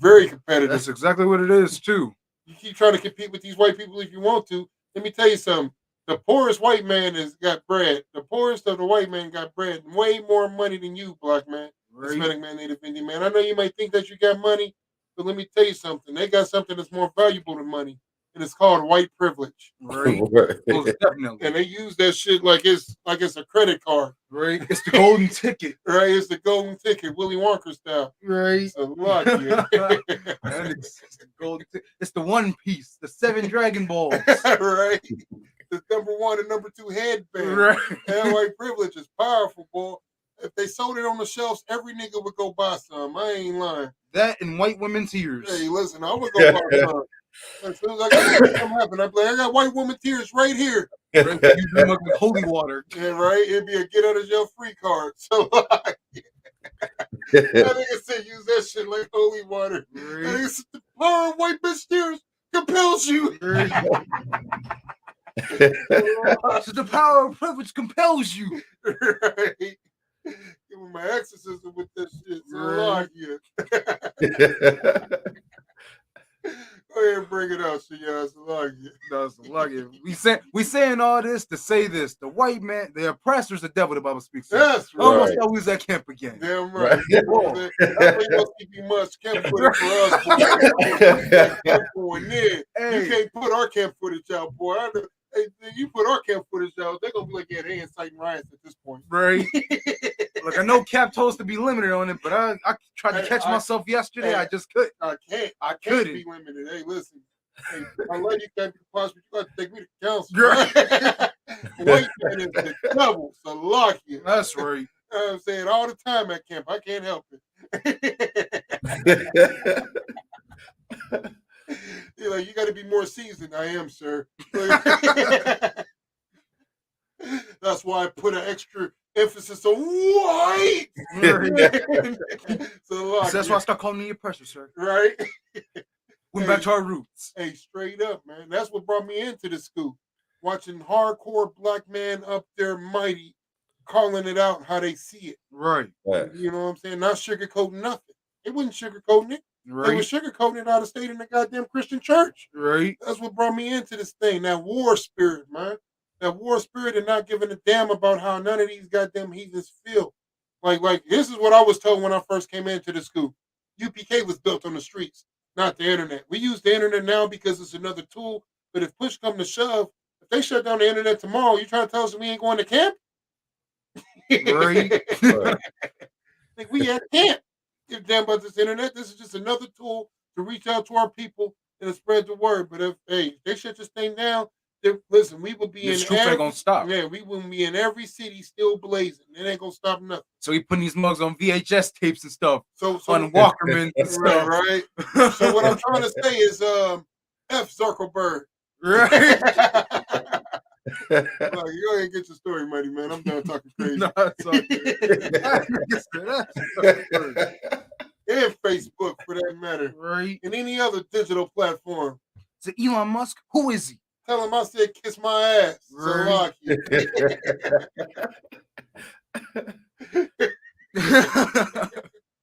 Very competitive. That's exactly what it is, too. You keep trying to compete with these white people if you want to. Let me tell you something. The poorest white man has got bread. The poorest of the white man got bread. Way more money than you, black man. Right. Hispanic man, Native Indian man. I know you might think that you got money, but let me tell you something. They got something that's more valuable than money, and it's called white privilege. Right. Most definitely. And they use that shit like it's a credit card. Right. It's the golden ticket. Right. It's the golden ticket, Willy Wonka style. Right. It's a lot. It's the golden ticket. It's the One Piece. The 7 Dragon Balls. Right. The number 1 and number 2 headband. Right. That white privilege is powerful, boy. If they sold it on the shelves, every nigga would go buy some. I ain't lying. That and white women tears. Hey, listen, I would go buy some. As soon as I got something happen, I'd be like, I got white woman tears right here. Right? You drink up with holy water. Yeah, right? It'd be a get out of jail free card. So like, I nigga said use that shit like holy water. Right. I nigga said the power of white bitch tears compels you. Right. So the power of privilege compels you. Right. Give me my exorcism with this shit. So Right. Go ahead and bring it out, Shinya. That's lucky. We saying all this to say this. The white man, the oppressor is the devil, the Bible speaks. That's right. Almost always at camp again. Damn right. That's why you must keep much camp footage for us, boy. Camp going in. Hey. You can't put our camp footage out, boy. Hey, you put our camp footage out, they're gonna be like, yeah, they inciting riots at this point. Right. Look, I know Cap told us to be limited on it, but I tried to catch myself yesterday. I just couldn't. I can't be limited. Hey, listen. Hey, I love you, Captain Possible. You got to take me to council. Right? White man is the devil, so lock you. That's right. You know what I'm saying all the time at camp. I can't help it. You're like, you got to be more seasoned. I am, sir. That's why I put an extra emphasis on white. So that's why I start calling you oppressor, sir. Right? Went back to our roots. Hey, straight up, man. That's what brought me into the school. Watching hardcore black man up there mighty, calling it out how they see it. Right. You know what I'm saying? Not sugarcoating nothing. They wasn't sugarcoating it. Right. They was sugarcoating it out of state in the goddamn Christian church. Right. That's what brought me into this thing. That war spirit, man. That war spirit and not giving a damn about how none of these goddamn heathens feel. Like this is what I was told when I first came into the school. UPK was built on the streets, not the internet. We use the internet now because it's another tool. But if push come to shove, if they shut down the internet tomorrow, you trying to tell us we ain't going to camp? Right. Right. Like we at camp. Give a damn about this internet. This is just another tool to reach out to our people and to spread the word. But if they shut this thing down, listen, we will be This in truth ain't gonna stop. Yeah, we will be in every city still blazing. It ain't gonna stop nothing. So he putting these mugs on VHS tapes and stuff, So on Walkman and stuff. right. So what I'm trying to say is F Zuckerberg. Right. Like, you go ahead and get your story, Mighty Man. I'm done talking crazy. No, it's all good. And Facebook, for that matter, Right. and any other digital platform. So Elon Musk, who is he? Tell him I said kiss my ass. So Right. lock you.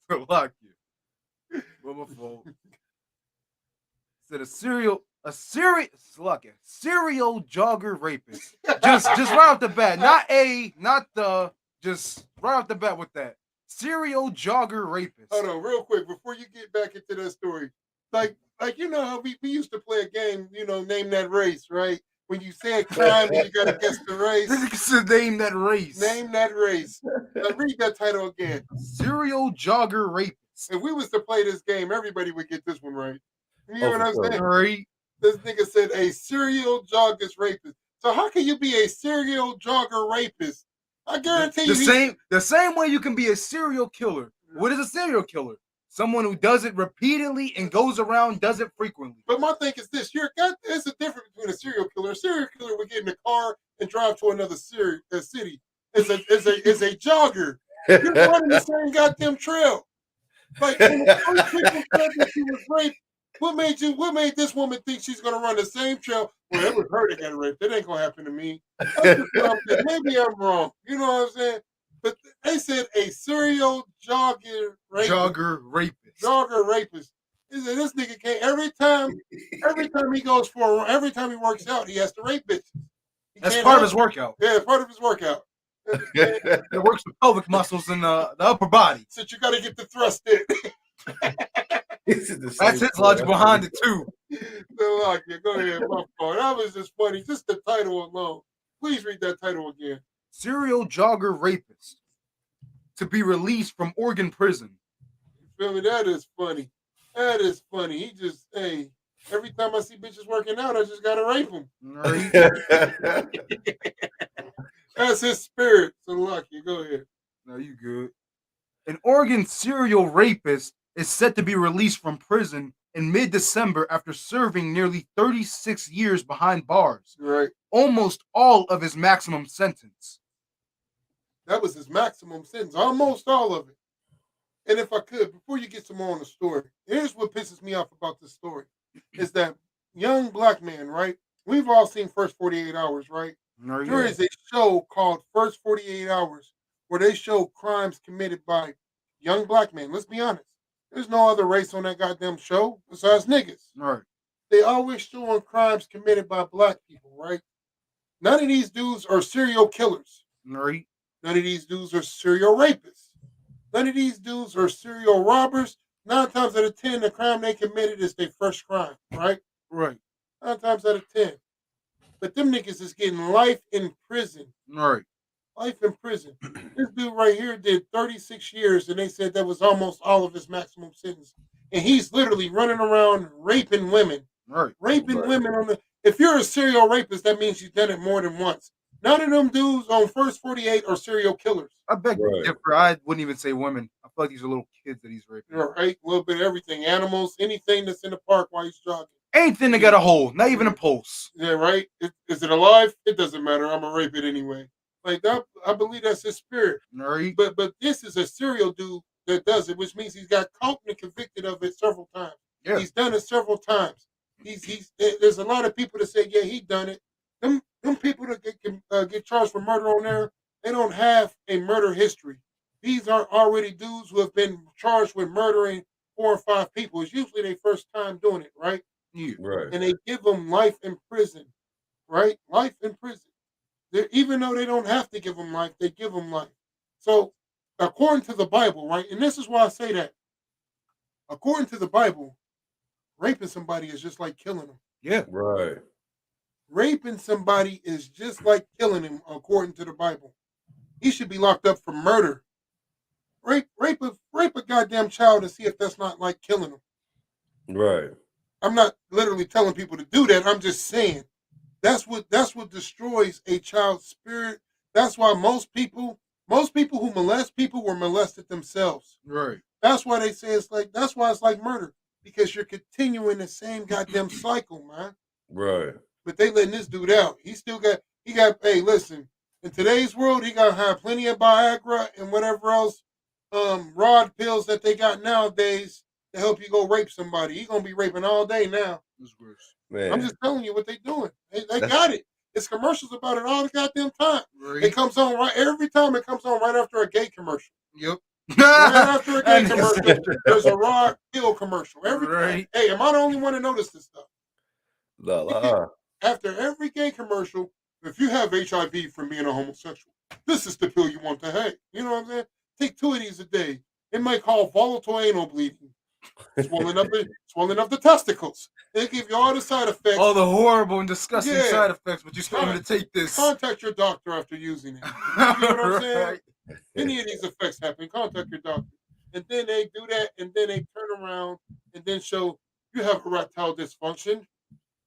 So lock you. Well, my fault. Said a serial jogger rapist. Just right off the bat, just right off the bat with that. Serial jogger rapist. Hold on, real quick, before you get back into that story. Like you know how we used to play a game, name that race, right? When you say crime and you gotta guess the race. Name that race. Name that race. Now read that title again. Serial jogger rapist. If we was to play this game, everybody would get this one right. You know what I'm saying? Right. This nigga said a serial jogger rapist. So how can you be a serial jogger rapist? I guarantee you. The same way you can be a serial killer. What is a serial killer? Someone who does it repeatedly and goes around, does it frequently. But my thing is this: there's a difference between a serial killer. A serial killer would get in a car and drive to another city. Is a jogger. You're running the same goddamn trail. Like when the first people said that she was raped, what made this woman think she's gonna run the same trail? Well, it was her that got raped. It ain't gonna happen to me. That's just what I'm saying. Maybe I'm wrong. You know what I'm saying? But they said a serial jogger rapist. Jogger rapist. They said this nigga can't every time he works out, he has to rape bitches. That's part of his workout. Yeah, part of his workout. It works the pelvic muscles and the upper body. So you gotta get the thrust in. That's his logic behind it too. Go ahead, my fault. That was just funny. Just the title alone. Please read that title again. Serial jogger rapist to be released from Oregon prison. You feel me? That is funny. That is funny. He just, every time I see bitches working out, I just gotta rape them. Right. That's his spirit. So lucky. Go ahead. No, you good. An Oregon serial rapist is set to be released from prison in mid-December after serving nearly 36 years behind bars. Right. Almost all of his maximum sentence. That was his maximum sentence. Almost all of it. And if I could, before you get some more on the story, here's what pisses me off about this story. Is that young black man, right? We've all seen First 48 Hours, right? No, There is a show called First 48 Hours where they show crimes committed by young black men. Let's be honest. There's no other race on that goddamn show besides niggas. Right. They always showing crimes committed by black people, right? None of these dudes are serial killers. Right. None of these dudes are serial rapists. None of these dudes are serial robbers. 9 times out of 10, the crime they committed is their first crime, right? Right. 9 times out of 10. But them niggas is getting life in prison. Right. Life in prison. This dude right here did 36 years, and they said that was almost all of his maximum sentence. And he's literally running around raping women. Right. Raping women on the. If you're a serial rapist, that means you've done it more than once. None of them dudes on First 48 are serial killers. I beg to differ. I wouldn't even say women. I feel like these are little kids that he's raping. Right? A little bit of everything. Animals, anything that's in the park while he's jogging. Anything that got a hole, not even a pulse. Yeah, right? Is it alive? It doesn't matter. I'm going to rape it anyway. Like that, I believe that's his spirit. Right. But this is a serial dude that does it, which means he's got caught and convicted of it several times. Yeah. He's done it several times. There's a lot of people that say, yeah, he done it. Them people that get charged for murder on there, they don't have a murder history. These are already dudes who have been charged with murdering 4 or 5 people. It's usually their first time doing it, right? Yeah. Right. And they give them life in prison, right? Life in prison. Even though they don't have to give them life, they give them life. So, according to the Bible, right? And this is why I say that. according to the Bible, raping somebody is just like killing them. Yeah. Right. Raping somebody is just like killing him, according to the Bible. He should be locked up for murder. Rape a goddamn child and see if that's not like killing him. Right. I'm not literally telling people to do that. I'm just saying that's what destroys a child's spirit. That's why most people who molest people were molested themselves. Right. That's why they say that's why it's like murder, because you're continuing the same goddamn cycle, man. Right. But they letting this dude out. He got hey, listen, in today's world, he gotta have plenty of Viagra and whatever else rod pills that they got nowadays to help you go rape somebody. He gonna be raping all day now. That's gross. Man. I'm just telling you what they doing. They got it. It's commercials about it all the goddamn time. Right. It comes on every time. It comes on right after a gay commercial. Yep. Right after a gay commercial, there's a raw pill commercial. Every time. Right. Hey, am I the only one to notice this stuff? La. After every gay commercial, if you have HIV from being a homosexual, this is the pill you want to have. You know what I'm saying? Take 2 of these a day. It might cause volatile anal bleeding, swelling up the testicles. They give you all the side effects. All the horrible and disgusting Yeah. side effects, but you still want to take this. Contact your doctor after using it. You know what I'm saying? Right. Any of these effects happen, contact your doctor. And then they do that, and then they turn around and then show you have erectile dysfunction.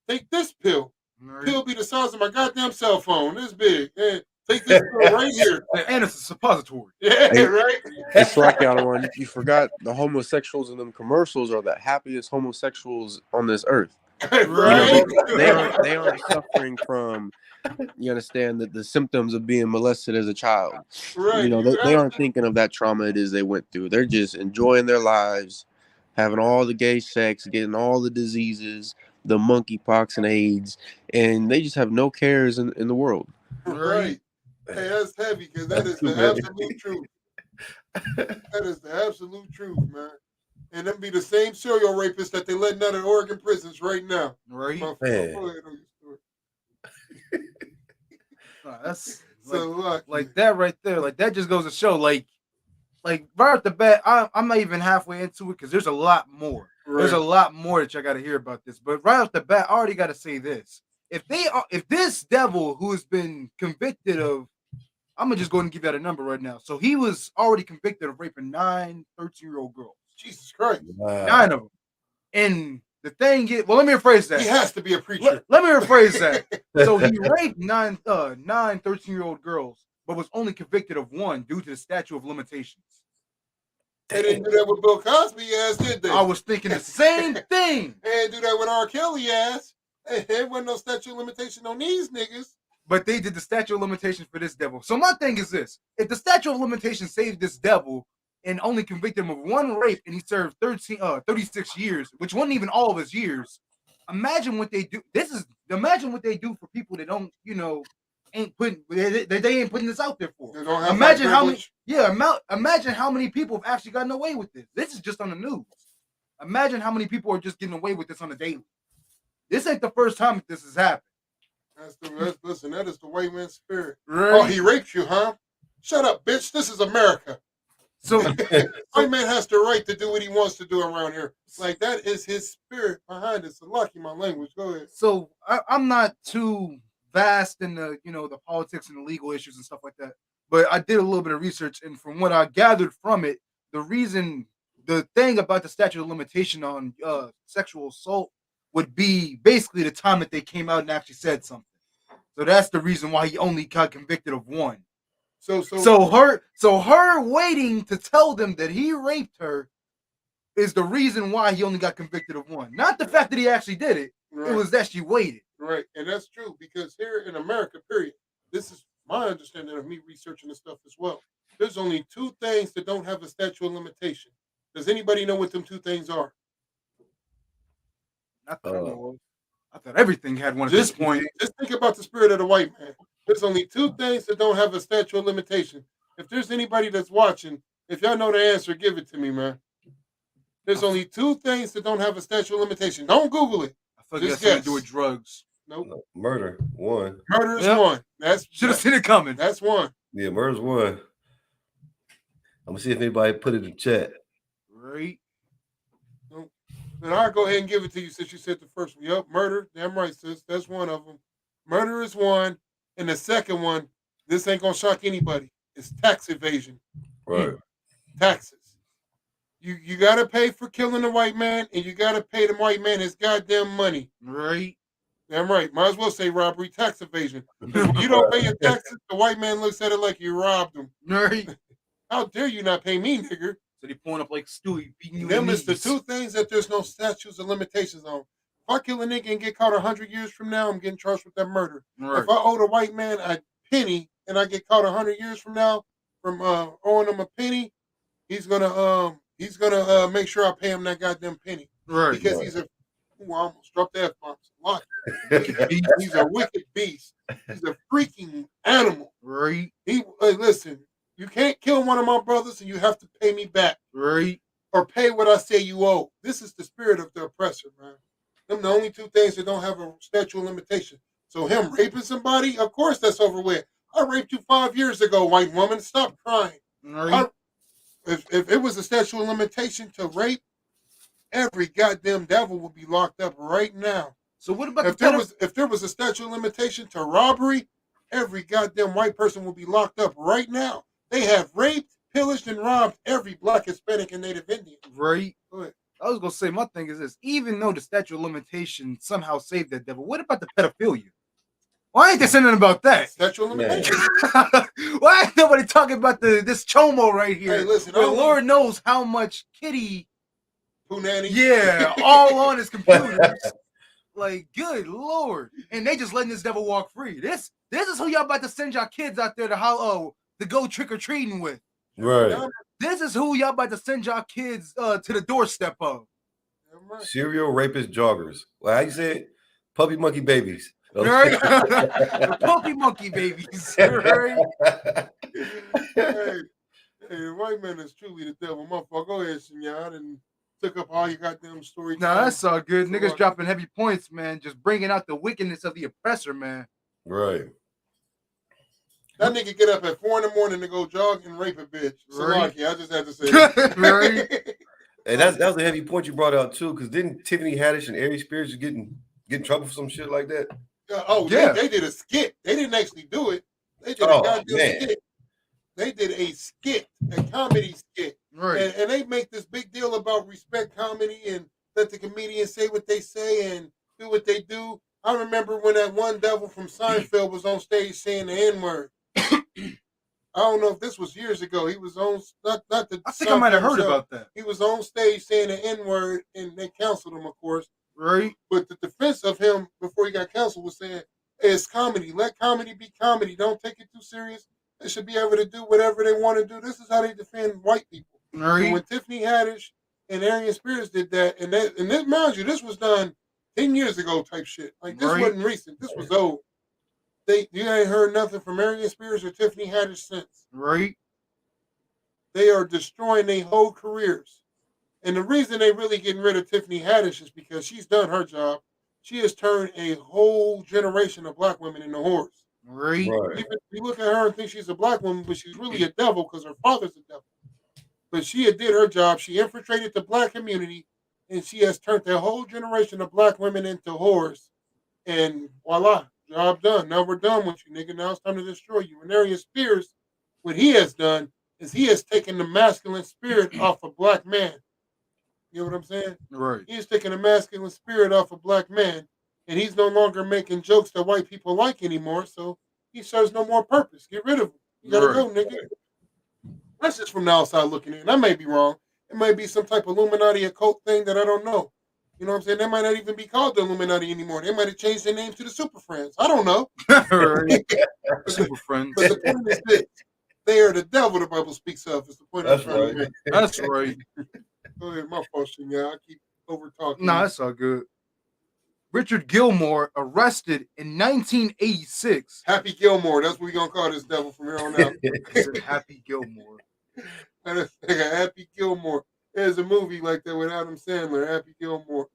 Take this pill. Right. Pill be the size of my goddamn cell phone. This big. Yeah, take this pill right here. And it's a suppository. Yeah, Hey. right? It's like y'all one. You forgot the homosexuals in them commercials are the happiest homosexuals on this earth. Right? They aren't suffering from, you understand, that the symptoms of being molested as a child. Right. You know, they aren't thinking of that trauma it is they went through. They're just enjoying their lives, having all the gay sex, getting all the diseases, the monkeypox and AIDS, and they just have no cares in the world. Right. Hey, that's heavy, because that is the absolute truth. That is the absolute truth, man. And them be the same serial rapists that they letting out of Oregon prisons right now. Right. Go Man. ahead on your story. That's So like that right there. Like that just goes to show, like right off the bat, I'm not even halfway into it because there's a lot more. right. There's a lot more that y'all got to hear about this. But right off the bat, I already got to say this: if this devil who has been convicted of, I'm gonna just go ahead and give that a number right now. So he was already convicted of raping 9 13-year-old girls. Jesus Christ. 9 of them. And the thing is, well, let me rephrase that. He has to be a preacher. Let me rephrase that. So he raped 9 13-year-old girls, but was only convicted of 1 due to the statute of limitations. They didn't do that with Bill Cosby ass, did they? I was thinking the same thing. They didn't do that with R. Kelly ass. Hey, there wasn't no statute of limitation on these niggas. But they did the statute of limitations for this devil. So my thing is this: if the statute of limitations saved this devil and only convicted him of 1 rape, and he served 36 years, which wasn't even all of his years, imagine what they do. Imagine what they do for people that don't, ain't putting they ain't putting this out there for. They don't have Imagine that how many. privilege. Yeah, imagine how many people have actually gotten away with this. This is just on the news. Imagine how many people are just getting away with this on a daily. This ain't the first time that this has happened. Listen, that is the white man's spirit. Right? Oh, he raped you, huh? Shut up, bitch. This is America. So White man has the right to do what he wants to do around here. Like, that is his spirit behind it. So lucky my language. Go ahead. So I'm not too vast in the the politics and the legal issues and stuff like that, but I did a little bit of research, and from what I gathered from it, the thing about the statute of limitation on sexual assault would be basically the time that they came out and actually said something. So that's the reason why he only got convicted of 1. So her waiting to tell them that he raped her is the reason why he only got convicted of 1. Not the fact that he actually did it. Right. It was that she waited. Right, and that's true, because here in America, period, this is my understanding of me researching this stuff as well. There's only 2 things that don't have a statute of limitation. Does anybody know what them 2 things are? Not that I know of. I thought everything had one at this point. Just think about the spirit of the white man. There's only 2 things that don't have a statute of limitation. If there's anybody that's watching, if y'all know the answer, give it to me, man. There's only 2 things that don't have a statute of limitation. Don't Google it. I thought you had Just something to guess. do with drugs. Nope. No, murder 1. Murder is Yep. 1. Should have seen it coming. That's 1. Yeah, murder's 1. I'm gonna see if anybody put it in chat. Right. And I'll go ahead and give it to you since you said the first one. Yup, murder. Damn right, sis. That's one of them. Murder is one. And the second one, this ain't gonna shock anybody. It's tax evasion. Right. Taxes. You gotta pay for killing the white man, and you gotta pay the white man his goddamn money. Right. Damn right. Might as well say robbery, tax evasion. Because when you don't pay your taxes, the white man looks at it like you robbed him. Right. How dare you not pay me, nigger? So they pulling up like Stewie, beating you. Them in is the knees. two things that there's no statutes of limitations on. If I kill a nigga and get caught 100 years from now, I'm getting charged with that murder. Right. If I owe the white man a penny and I get caught 100 years from now from owing him a penny, he's gonna make sure I pay him that goddamn penny. Right. Because he's a I almost dropped the F-bombs a lot. He's a wicked beast. He's a freaking animal. Right. Listen, you can't kill one of my brothers and you have to pay me back. Right. Or pay what I say you owe. This is the spirit of the oppressor, man. Them the only two things that don't have a statute of limitation. So him raping somebody, of course that's over with. I raped you 5 years ago, white woman. Stop crying. Right. If it was a statute of limitation to rape, every goddamn devil would be locked up right now. So what about if there was a statute of limitation to robbery, every goddamn white person would be locked up right now. They have raped, pillaged, and robbed every black, Hispanic, and Native Indian. Right. Go ahead. I was gonna say my thing is this: even though the statute of limitation somehow saved that devil, what about the pedophilia? Why ain't they saying nothing about that? Statute of limitation. Why ain't nobody talking about this chomo right here? Hey, listen, where Lord knows how much kitty Punani. Yeah, all on his computers. Like, good Lord. And they just letting this devil walk free. This is who y'all about to send y'all kids out there to go trick-or-treating with. Right. This is who y'all about to send y'all kids to the doorstep of. Serial rapist joggers. Well, how you say it? Puppy monkey babies. Right? The puppy monkey babies. Right? Hey, the white man is truly the devil. Motherfucker, go ahead, Senor, and took up all your goddamn story. Nah, that's all good. Niggas dropping heavy points, man. Just bringing out the wickedness of the oppressor, man. Right. That nigga get up at 4 a.m. to go jog and rape a bitch. Right. I just had to say that. Right. And that was a heavy point you brought out too, because didn't Tiffany Haddish and Aries Spears get in trouble for some shit like that? Yeah. They did a skit. They didn't actually do it. They did a goddamn skit. They did a skit, a comedy skit. Right. And they make this big deal about respect comedy and let the comedians say what they say and do what they do. I remember when that one devil from Seinfeld was on stage saying the N-word. I don't know if this was years ago. He was on not the. I think I might have heard about that. He was on stage saying the N-word, and they canceled him, of course. Right. But the defense of him before he got canceled was saying, hey, it's comedy. Let comedy be comedy. Don't take it too serious. They should be able to do whatever they want to do. This is how they defend white people. Right. And when Tiffany Haddish and Aries Spears did that, and this, mind you, this was done 10 years ago type shit. Like, this wasn't recent. This was old. You ain't heard nothing from Aries Spears or Tiffany Haddish since. Right. They are destroying their whole careers. And the reason they really getting rid of Tiffany Haddish is because she's done her job. She has turned a whole generation of black women into whores. Right. You look at her and think she's a black woman, but she's really a devil because her father's a devil. But she did her job. She infiltrated the black community, and she has turned a whole generation of black women into whores. And voila, job done. Now we're done with you, nigga. Now it's time to destroy you. And Aries Spears, what he has done is he has taken the masculine spirit off a black man. You know what I'm saying? Right. He has taken the masculine spirit off a black man, and he's no longer making jokes that white people like anymore, so he serves no more purpose. Get rid of him. You gotta go, nigga. That's just from the outside looking in. I may be wrong. It might be some type of Illuminati occult thing that I don't know. You know what I'm saying? They might not even be called the Illuminati anymore. They might have changed their name to the Super Friends. I don't know. Super Friends. But the point is this. They are the devil the Bible speaks of. Is the point I'm trying to make. That's right. Go ahead, my question, yeah. I keep over talking. Nah, that's all good. Richard Gilmore arrested in 1986. Happy Gilmore. That's what we're going to call this devil from here on out. Happy Gilmore. Happy Gilmore. There's a movie like that with Adam Sandler, Happy Gilmore.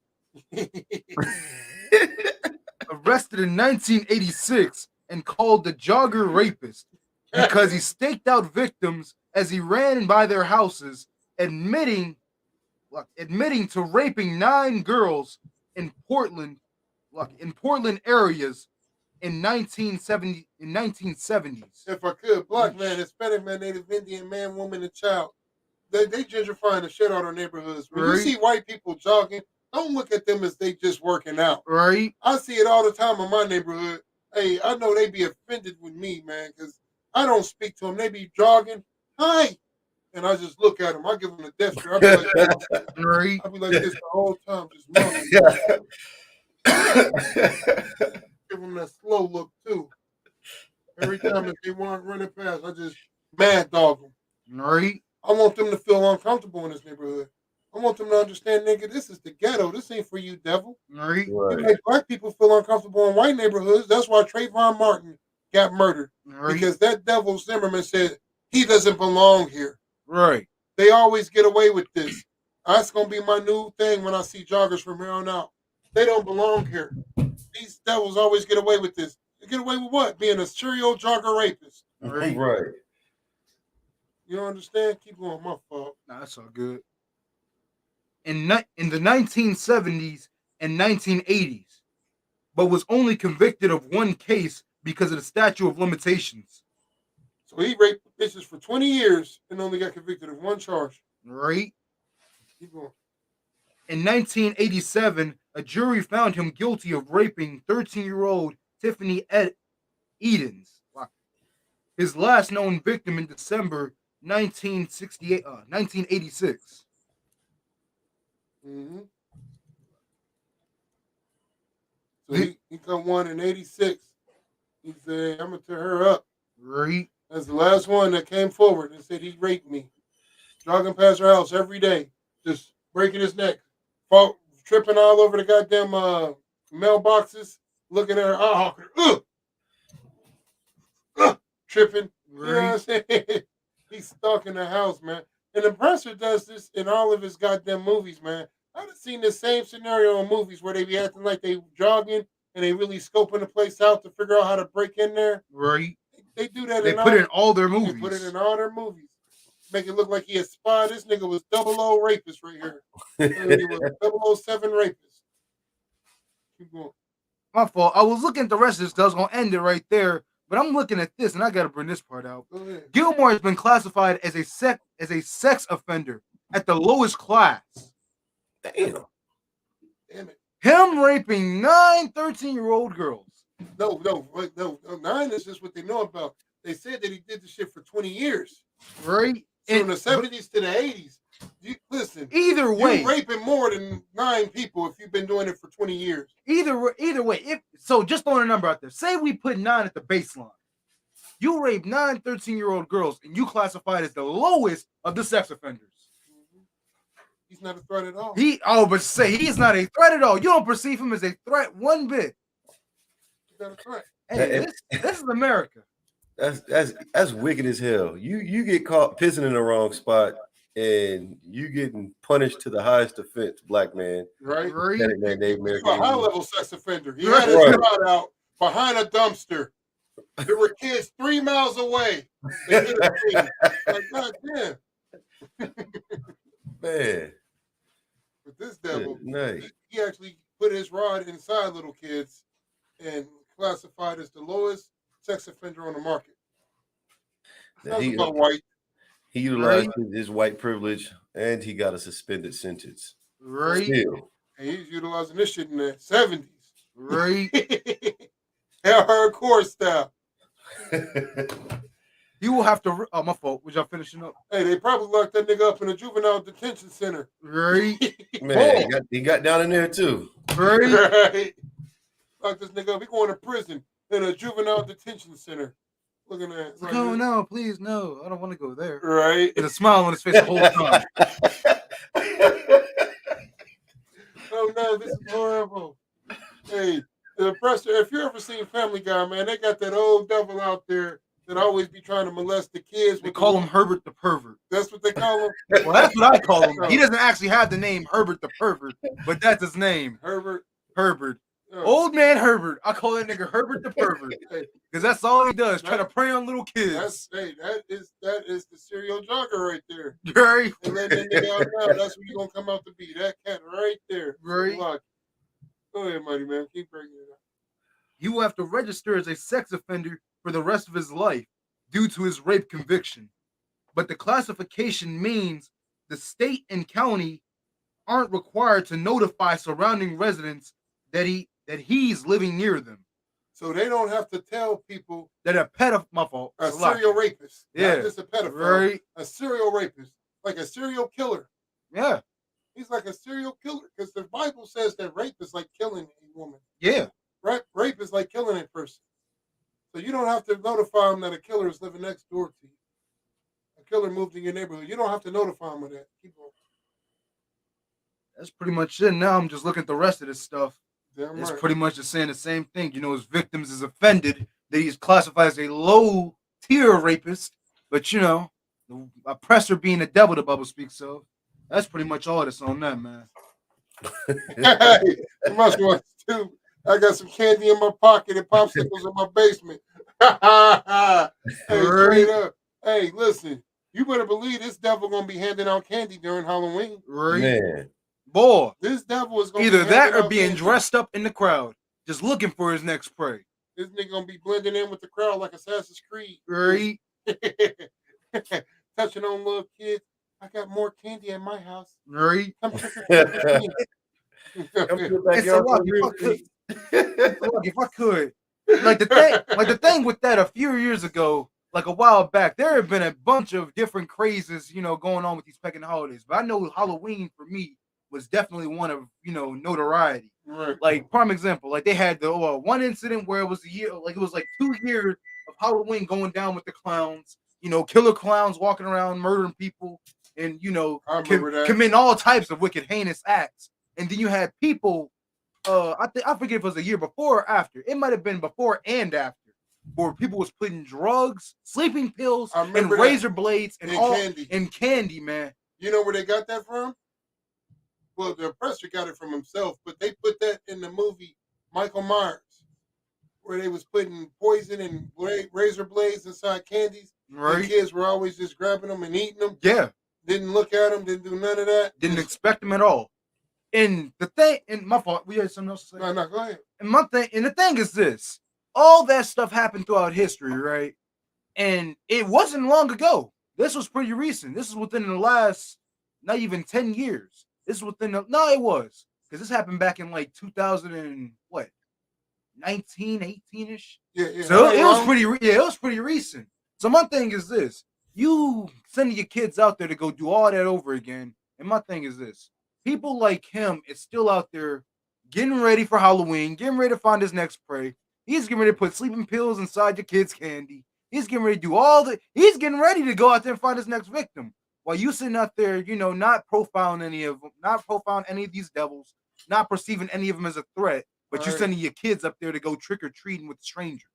Arrested in 1986 and called the jogger rapist because he staked out victims as he ran by their houses, admitting admitting to raping 9 girls in Portland, in Portland areas in 1970s. If I could, black man, Hispanic man, Native Indian man, woman, and child. They gentrifying the shit out of our neighborhoods. When you Right. see white people jogging, don't look at them as they just working out. Right? I see it all the time in my neighborhood. Hey, I know they be offended with me, man, because I don't speak to them. They be jogging. Hi. And I just look at them. I give them a death stare. Right? I be like this the whole time, just looking. Give them that slow look, too. Every time if they want running past, I just mad dog them. Right? I want them to feel uncomfortable in this neighborhood. I want them to understand, nigga, this is the ghetto. This ain't for you, devil. Right? You Right. make black people feel uncomfortable in white neighborhoods. That's why Trayvon Martin got murdered. Right? Because that devil Zimmerman said he doesn't belong here. Right? They always get away with this. That's going to be my new thing when I see joggers from here on out. They don't belong here. These devils always get away with this. They get away with what? Being a serial jogger rapist. Right? Right. You don't understand? Keep going. My fault. Nah, that's all good. In the 1970s and 1980s, but was only convicted of 1 case because of the statute of limitations. So he raped bitches for 20 years and only got convicted of 1 charge. Right? Keep going. In 1987, a jury found him guilty of raping 13-year-old Tiffany Edens, his last known victim in December 1986. Mm-hmm. So he come one in 86. He said, I'm going to tear her up. Right? That's the last one that came forward and said he raped me. Jogging past her house every day, just breaking his neck, tripping all over the goddamn mailboxes, looking at her eye hawker, tripping. You know what I'm saying? He's stalking the house, man. And the presser does this in all of his goddamn movies, man. I've seen the same scenario in movies where they be acting like they jogging and they really scoping the place out to figure out how to break in there. Right? They do that. They put it in all their They movies. put it in all their movies. Make it look like he a spy. This nigga was 00 rapist right here. He was 007 rapist. Keep going. My fault. I was looking at the rest of this. I was gonna end it right there, but I'm looking at this, and I gotta bring this part out. Go ahead. Gilmore has been classified as a sex offender at the lowest class. Damn. Damn it. Him raping 9 13-year-old girls. No. 9 is just what they know about. They said that he did this shit for 20 years. Right? From the 70s to the 80s. Listen. Either way. You're raping more than 9 people if you've been doing it for 20 years. Either way. So just throwing a number out there. Say we put 9 at the baseline. You rape 9 13-year-old girls and you classified as the lowest of the sex offenders. He's not a threat at all. But say he's not a threat at all. You don't perceive him as a threat one bit. He's not a threat. Hey, this is America. That's wicked as hell. You get caught pissing in the wrong spot and you getting punished to the highest offense, black man. Right? Hispanic man, Native He's American. a high-level sex offender. He had his rod out behind a dumpster. There were kids 3 miles away. They hit a tree. Like, God damn. Man. But this devil, Nice. he actually put his rod inside little kids and classified as the lowest sex offender on the market. Sounds about white. He utilized his white privilege and he got a suspended sentence. Right. Still. And he's utilizing this shit in the 70s. Right. Hardcore style. You will have to. Oh, my fault. Was y'all finishing up? Hey, they probably locked that nigga up in a juvenile detention center. Right. Man, he got down in there too. Right. Right. Lock this nigga up. He going to prison in a juvenile detention center. Looking at it. No, no, please, no. I don't want to go there. Right. With a smile on his face the whole time. Oh no, this is horrible. Hey, the oppressor, if you ever seen Family Guy, man, they got that old devil out there that always be trying to molest the kids. They call him Herbert the Pervert. That's what they call him? Well, that's what I call him. He doesn't actually have the name Herbert the Pervert, but that's his name. Herbert. Herbert. Old man Herbert. I call that nigga Herbert the pervert. Because that's all he does. Try to prey on little kids. That is the serial jogger right there. Right. And letting that nigga out now. That's what you gonna come out to be. That cat right there. Right. Go ahead, Mighty Man. Keep bringing it up. He will have to register as a sex offender for the rest of his life due to his rape conviction. But the classification means the state and county aren't required to notify surrounding residents that he's living near them. So they don't have to tell people that a pedophile, my fault, a serial rapist, yeah, not just a pedophile, right? A serial rapist, like a serial killer. Yeah, he's like a serial killer because the Bible says that rape is like killing a woman. Yeah, rape is like killing a person. So you don't have to notify them that a killer is living next door to you. A killer moved in your neighborhood. You don't have to notify them of that. Keep going. That's pretty much it. Now I'm just looking at the rest of this stuff. It's right. pretty much just saying the same thing. You know, his victims is offended that he's classified as a low tier rapist, but you know, the oppressor being the devil the Bible speaks of. That's pretty much all that's on that, man. Hey, you must want to. I got some candy in my pocket and popsicles in my basement. Hey, straight up. Hey, listen, you better believe this devil gonna be handing out candy during Halloween. Right. Man. Boy, this devil is gonna either be that or being candy. dressed up in the crowd, just looking for his next prey. This nigga gonna be blending in with the crowd like Assassin's Creed. Right. Touching on little kids. I got more candy at my house. Right. Come trick or treat with me. If I could, like the thing with that a few years ago, like a while back, there have been a bunch of different crazes, you know, going on with these pagan holidays. But I know Halloween for me was definitely one of, you know, notoriety. Right. Like prime example, like they had the one incident where it was 2 years of Halloween going down with the clowns, you know, killer clowns walking around murdering people and, you know, committing all types of wicked, heinous acts. And then you had people, I forget if it was a year before or after. It might have been before and after, where people was putting drugs, sleeping pills, and razor blades and candy, man. You know where they got that from? Well, the oppressor got it from himself, but they put that in the movie Michael Myers, where they was putting poison and razor blades inside candies. Right. The kids were always just grabbing them and eating them. Yeah. Didn't look at them, didn't do none of that. Didn't expect them at all. And the thing, and my fault, we had something else to say. No, go ahead. And the thing is this: all that stuff happened throughout history, right? And it wasn't long ago. This was pretty recent. This is within the last, not even 10 years. This is within it was because this happened back in like 2000 and what, 19, 18ish. Yeah. So it was pretty recent. So my thing is this: you sending your kids out there to go do all that over again. And my thing is this: people like him is still out there getting ready for Halloween, getting ready to find his next prey. He's getting ready to put sleeping pills inside your kids' candy. He's getting ready to do he's getting ready to go out there and find his next victim. While you sitting out there, you know, not profiling any of them, not profiling any of these devils, not perceiving any of them as a threat, but you're sending your kids up there to go trick or treating with strangers.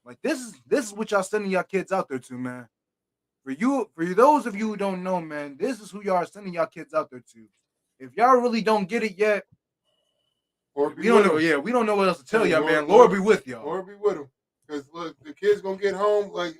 Like this is what y'all sending y'all kids out there to, man. For those of you who don't know, man, this is who y'all are sending y'all kids out there to. If y'all really don't get it yet, we don't know what else to tell y'all, man. Lord be with y'all. Lord be with them. Because look, the kids gonna get home like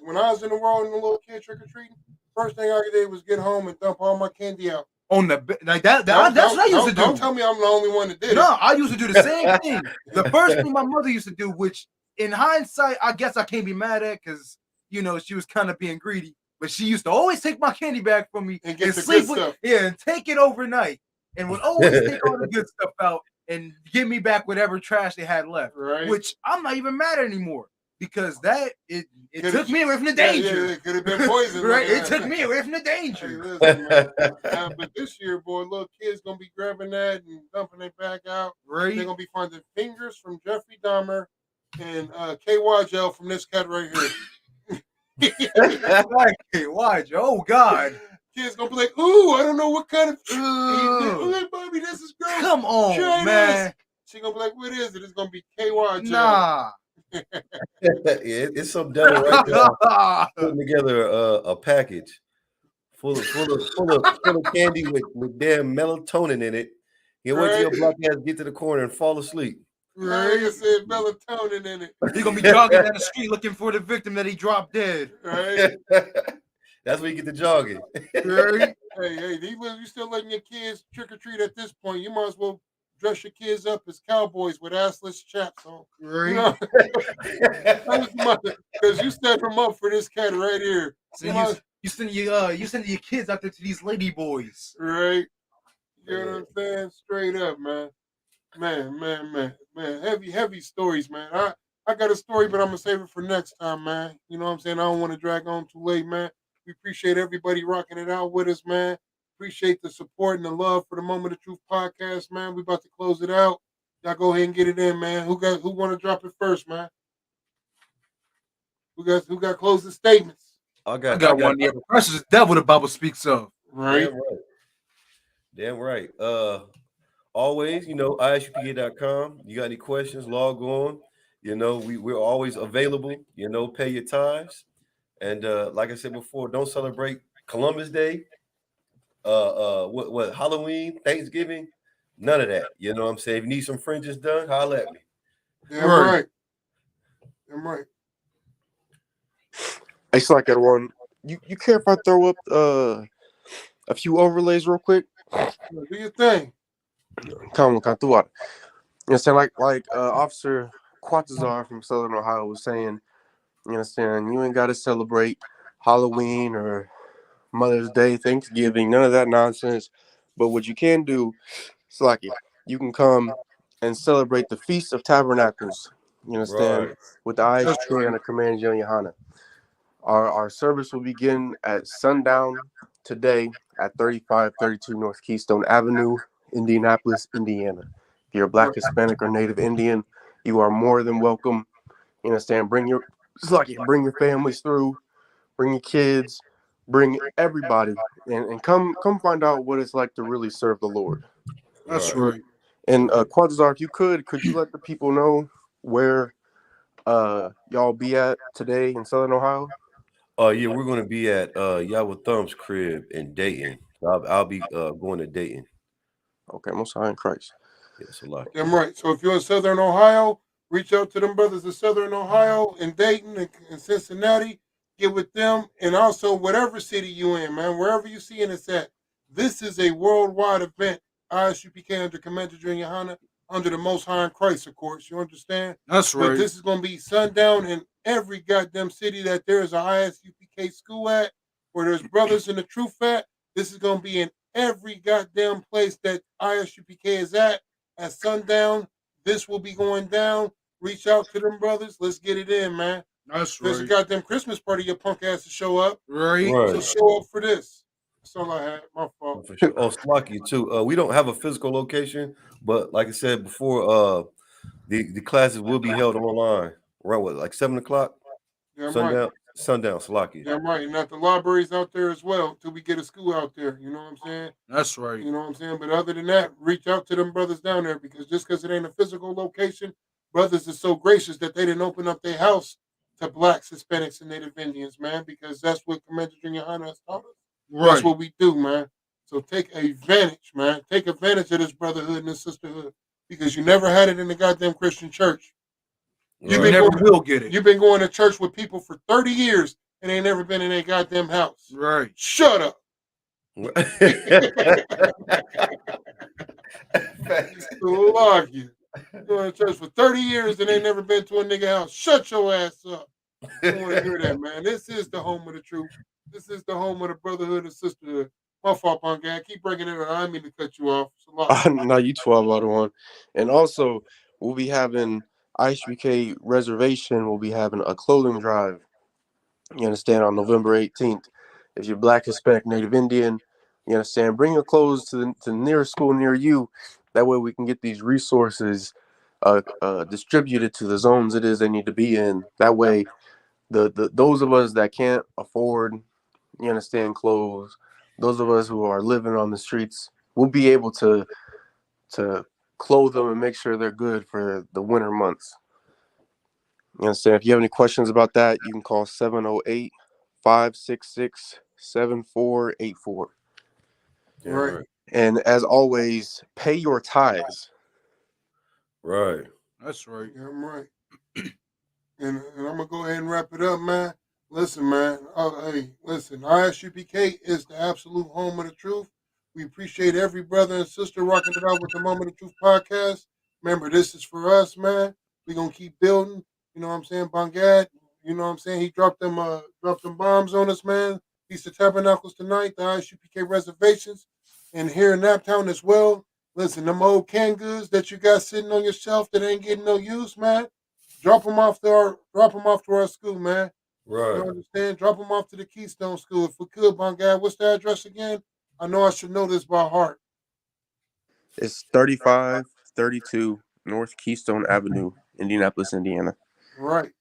when I was in the world and the little kid trick or treating. First thing I did was get home and dump all my candy out. On the like that's what I used to do. Don't tell me I'm the only one that did it. No, I used to do the same thing. The first thing my mother used to do, which in hindsight, I guess I can't be mad at because, you know, she was kind of being greedy. But she used to always take my candy bag from me and sleep with it. Yeah, and take it overnight. And would always take all the good stuff out and give me back whatever trash they had left. Right. Which I'm not even mad at anymore. Because it took me away from the danger. Yeah, it could have been poison. Right? It took me away from the danger. Hey, listen, man. But this year, boy, little kids gonna be grabbing that and dumping it back out. Right. They're gonna be finding fingers from Jeffrey Dahmer and KY gel from this cat right here. KY gel. Oh God. Kids gonna be like, ooh, I don't know what kind of. Like, Bobby, this is gross. Come on, man. She gonna be like, what is it? It's gonna be KY gel. Nah. It's some devil right there putting together a package full of candy with damn melatonin in it. He'll wait till your black ass get to the corner and fall asleep. Right? I said melatonin in it. He gonna be jogging down the street looking for the victim that he dropped dead. Right? That's where you get the jogging. Right? Hey, you still letting your kids trick or treat at this point? You might as well dress your kids up as cowboys with assless chaps on. Right? You know, because you set them up for this cat right here. So you send your kids out there to these lady boys. Right? You know what I'm saying? Straight up, man. Man. Heavy stories, man. I got a story, but I'm gonna save it for next time, man. You know what I'm saying? I don't want to drag on too late, man. We appreciate everybody rocking it out with us, man. Appreciate the support and the love for the Moment of Truth podcast, man. We about to close it out. Y'all go ahead and get it in, man. Who want to drop it first, man? Who got closing statements? I I got got one. The oppressor is the devil the Bible speaks of. Right. Damn right. Always, ISUPA.com. You got any questions, log on. We're always available. Pay your tithes. And like I said before, don't celebrate Columbus Day, what Halloween, Thanksgiving, none of that. You know what I'm saying? If you need some fringes done, holla at me. Damn right. Damn right. It's like that one. You care if I throw up a few overlays real quick? Do your thing. Come through it. You know what I'm saying? Like Officer Quatazar from Southern Ohio was saying, you understand, you ain't got to celebrate Halloween or Mother's Day, Thanksgiving, none of that nonsense. But what you can do, it's like you can come and celebrate the Feast of Tabernacles, you understand, with the ISUPA and the Command Yohana. Our service will begin at sundown today at 3532 North Keystone Avenue, Indianapolis, Indiana. If you're a Black, Hispanic, or Native Indian, you are more than welcome. You understand? Bring your families through, bring your kids, bring everybody, and come find out what it's like to really serve the Lord. That's right. And Quatazar, if you could you let the people know where y'all be at today in Southern Ohio? Yeah, we're going to be at Yahweh Thumb's crib in Dayton. I'll be going to Dayton. Okay, Most High in Christ. Yes, a lot. Damn right. So if you're in Southern Ohio, reach out to them brothers in Southern Ohio and Dayton and Cincinnati. Get with them, and also whatever city you in, man, wherever you seeing us at. This is a worldwide event. ISUPK under Commander Yohana, under the Most High in Christ, of course. You understand? That's right. But this is going to be sundown in every goddamn city that there is a ISUPK school at, where there's brothers in the truth at. This is going to be in every goddamn place that ISUPK is at sundown. This will be going down. Reach out to them brothers. Let's get it in, man. That's There's a right. goddamn Christmas party your punk ass to show up. Right. So show up for this. That's all I had. My fault. For sure. Oh, Slocky too. We don't have a physical location, but like I said before, the classes will be held online around like 7 o'clock. Damn sundown, right. Sundown, Slocky. Damn right. And at the libraries out there as well until we get a school out there. You know what I'm saying? That's right. You know what I'm saying? But other than that, reach out to them brothers down there, because just because it ain't a physical location, brothers are so gracious that they didn't open up their house to Blacks, Hispanics, and Native Indians, man, because that's what Commander Yohana has taught us. Right. That's what we do, man. So take advantage, man. Take advantage of this brotherhood and this sisterhood, because you never had it in the goddamn Christian church. You never will get it. You've been going to church with people for 30 years and ain't never been in a goddamn house. Right. Shut up. Log you. Going to church for 30 years and ain't never been to a nigga house. Shut your ass up. I don't want to hear that, man. This is the home of the truth. This is the home of the brotherhood and sisterhood. My fault, punk guy. Keep bringing it up. I didn't mean to cut you off. No, you 12 out of 1. And also, we'll be having ISUPK Reservation. We'll be having a clothing drive. You understand, on November 18th. If you're Black, Hispanic, Native Indian, you understand, bring your clothes to the nearest school near you. That way we can get these resources distributed to the zones it is they need to be in. That way, the those of us that can't afford, you understand, clothes, those of us who are living on the streets, will be able to clothe them and make sure they're good for the winter months. You understand? If you have any questions about that, you can call 708-566-7484. Right. And as always, pay your tithes. Right. That's right. Yeah, I'm right. And I'm gonna go ahead and wrap it up, man. Listen, man. Hey, listen. ISUPK is the absolute home of the truth. We appreciate every brother and sister rocking it out with the Moment of Truth podcast. Remember, this is for us, man. We gonna keep building. You know what I'm saying, Bangad. You know what I'm saying. He dropped them bombs on us, man. Feast of Tabernacles tonight. The ISUPK reservations, and here in Naptown as well. Listen, them old canned goods that you got sitting on your shelf that ain't getting no use, man. Drop them off to our school, man. You Right. understand? Drop them off to the Keystone School. If we could, Bangad, what's the address again? I know I should know this by heart. It's 3532 North Keystone Avenue, Indianapolis, Indiana. Right.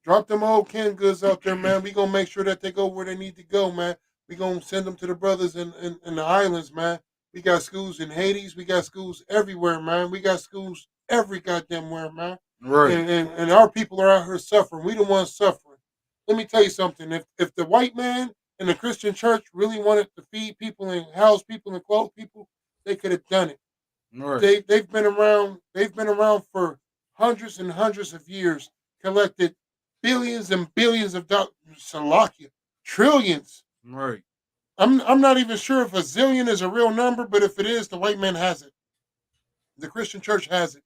Drop them old canned goods out there, man. We gonna make sure that they go where they need to go, man. We gonna send them to the brothers in the islands, man. We got schools in Hades. We got schools everywhere, man. We got schools every goddamn where, man. Right. And our people are out here suffering. We the ones suffering. Let me tell you something. If the white man and the Christian church really wanted to feed people and house people and clothe people, they could have done it. Right. They've been around. They've been around for hundreds and hundreds of years, collected billions and billions of dollars. Salakia, trillions. Right. I'm not even sure if a zillion is a real number, but if it is, the white man has it. The Christian church has it,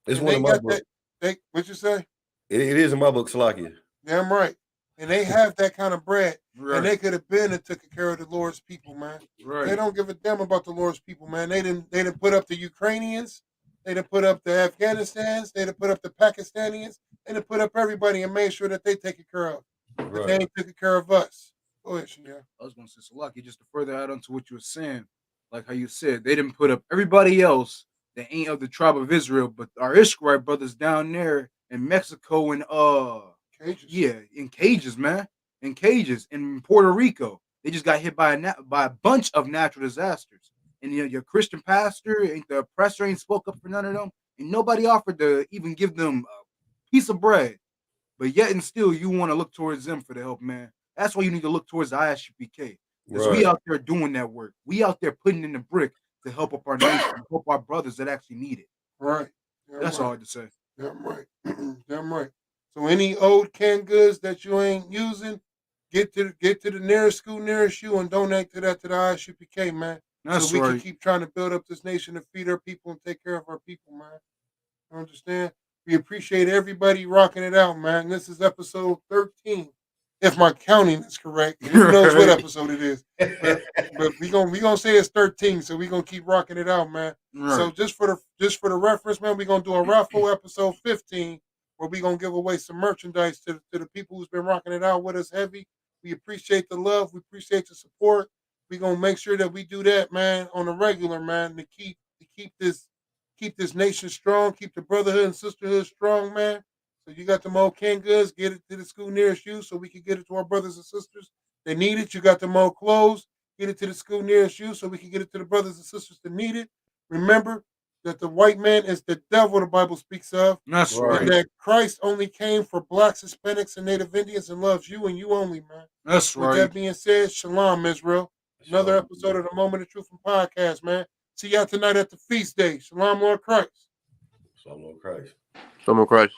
It's and one they of my got books. that. What you say? It is in my book, Salakia. Damn right. And they have that kind of bread, Right. and they could have been and took care of the Lord's people, man. Right. They don't give a damn about the Lord's people, man. They didn't put up the Ukrainians, they didn't put up the Afghanistans, they didn't put up the Pakistanians, they didn't put up everybody and made sure that they taken care of. But they Right. ain't taking care of us. Go ahead, Shania. I was gonna say Salaki, just to further add on to what you were saying, like how you said they didn't put up everybody else that ain't of the tribe of Israel, but our Israelite brothers down there in Mexico and Cages. yeah, in cages, man, in cages in Puerto Rico. They just got hit by a bunch of natural disasters, and your Christian pastor ain't the oppressor ain't spoke up for none of them, and nobody offered to even give them a piece of bread. But yet and still, you want to look towards them for the help, man. That's why you need to look towards the ISUPK. Because we Right. out there doing that work. We out there putting in the brick to help up our nation, help our brothers that actually need it. Right. Damn That's right. all I had to say. Damn right. Damn right. So any old canned goods that you ain't using, get to the nearest school nearest you and donate to the ISUPK, man. That's So we can right. keep trying to build up this nation and feed our people and take care of our people, man. You understand? We appreciate everybody rocking it out, man. This is episode 13, if my counting is correct. And who knows what episode it is? But we gonna say it's 13, so we gonna keep rocking it out, man. Right. So just for the reference, man, we gonna do a raffle episode 15 where we gonna give away some merchandise to the people who's been rocking it out with us heavy. We appreciate the love, we appreciate the support. We gonna make sure that we do that, man, on a regular, man, to keep this nation strong, keep the brotherhood and sisterhood strong, man. So you got them old canned goods, get it to the school nearest you so we can get it to our brothers and sisters. They need it. You got them old clothes, get it to the school nearest you so we can get it to the brothers and sisters that need it. Remember that the white man is the devil the Bible speaks of, That's Right. and right. that Christ only came for blacks, Hispanics, and Native Indians and loves you and you only, man. That's With right. that being said, shalom, Israel. Another Shalom. episode of the Moment of Truth and Podcast, man. See y'all tonight at the feast day. Shalom, Lord Christ. Shalom, Christ. Shalom Christ.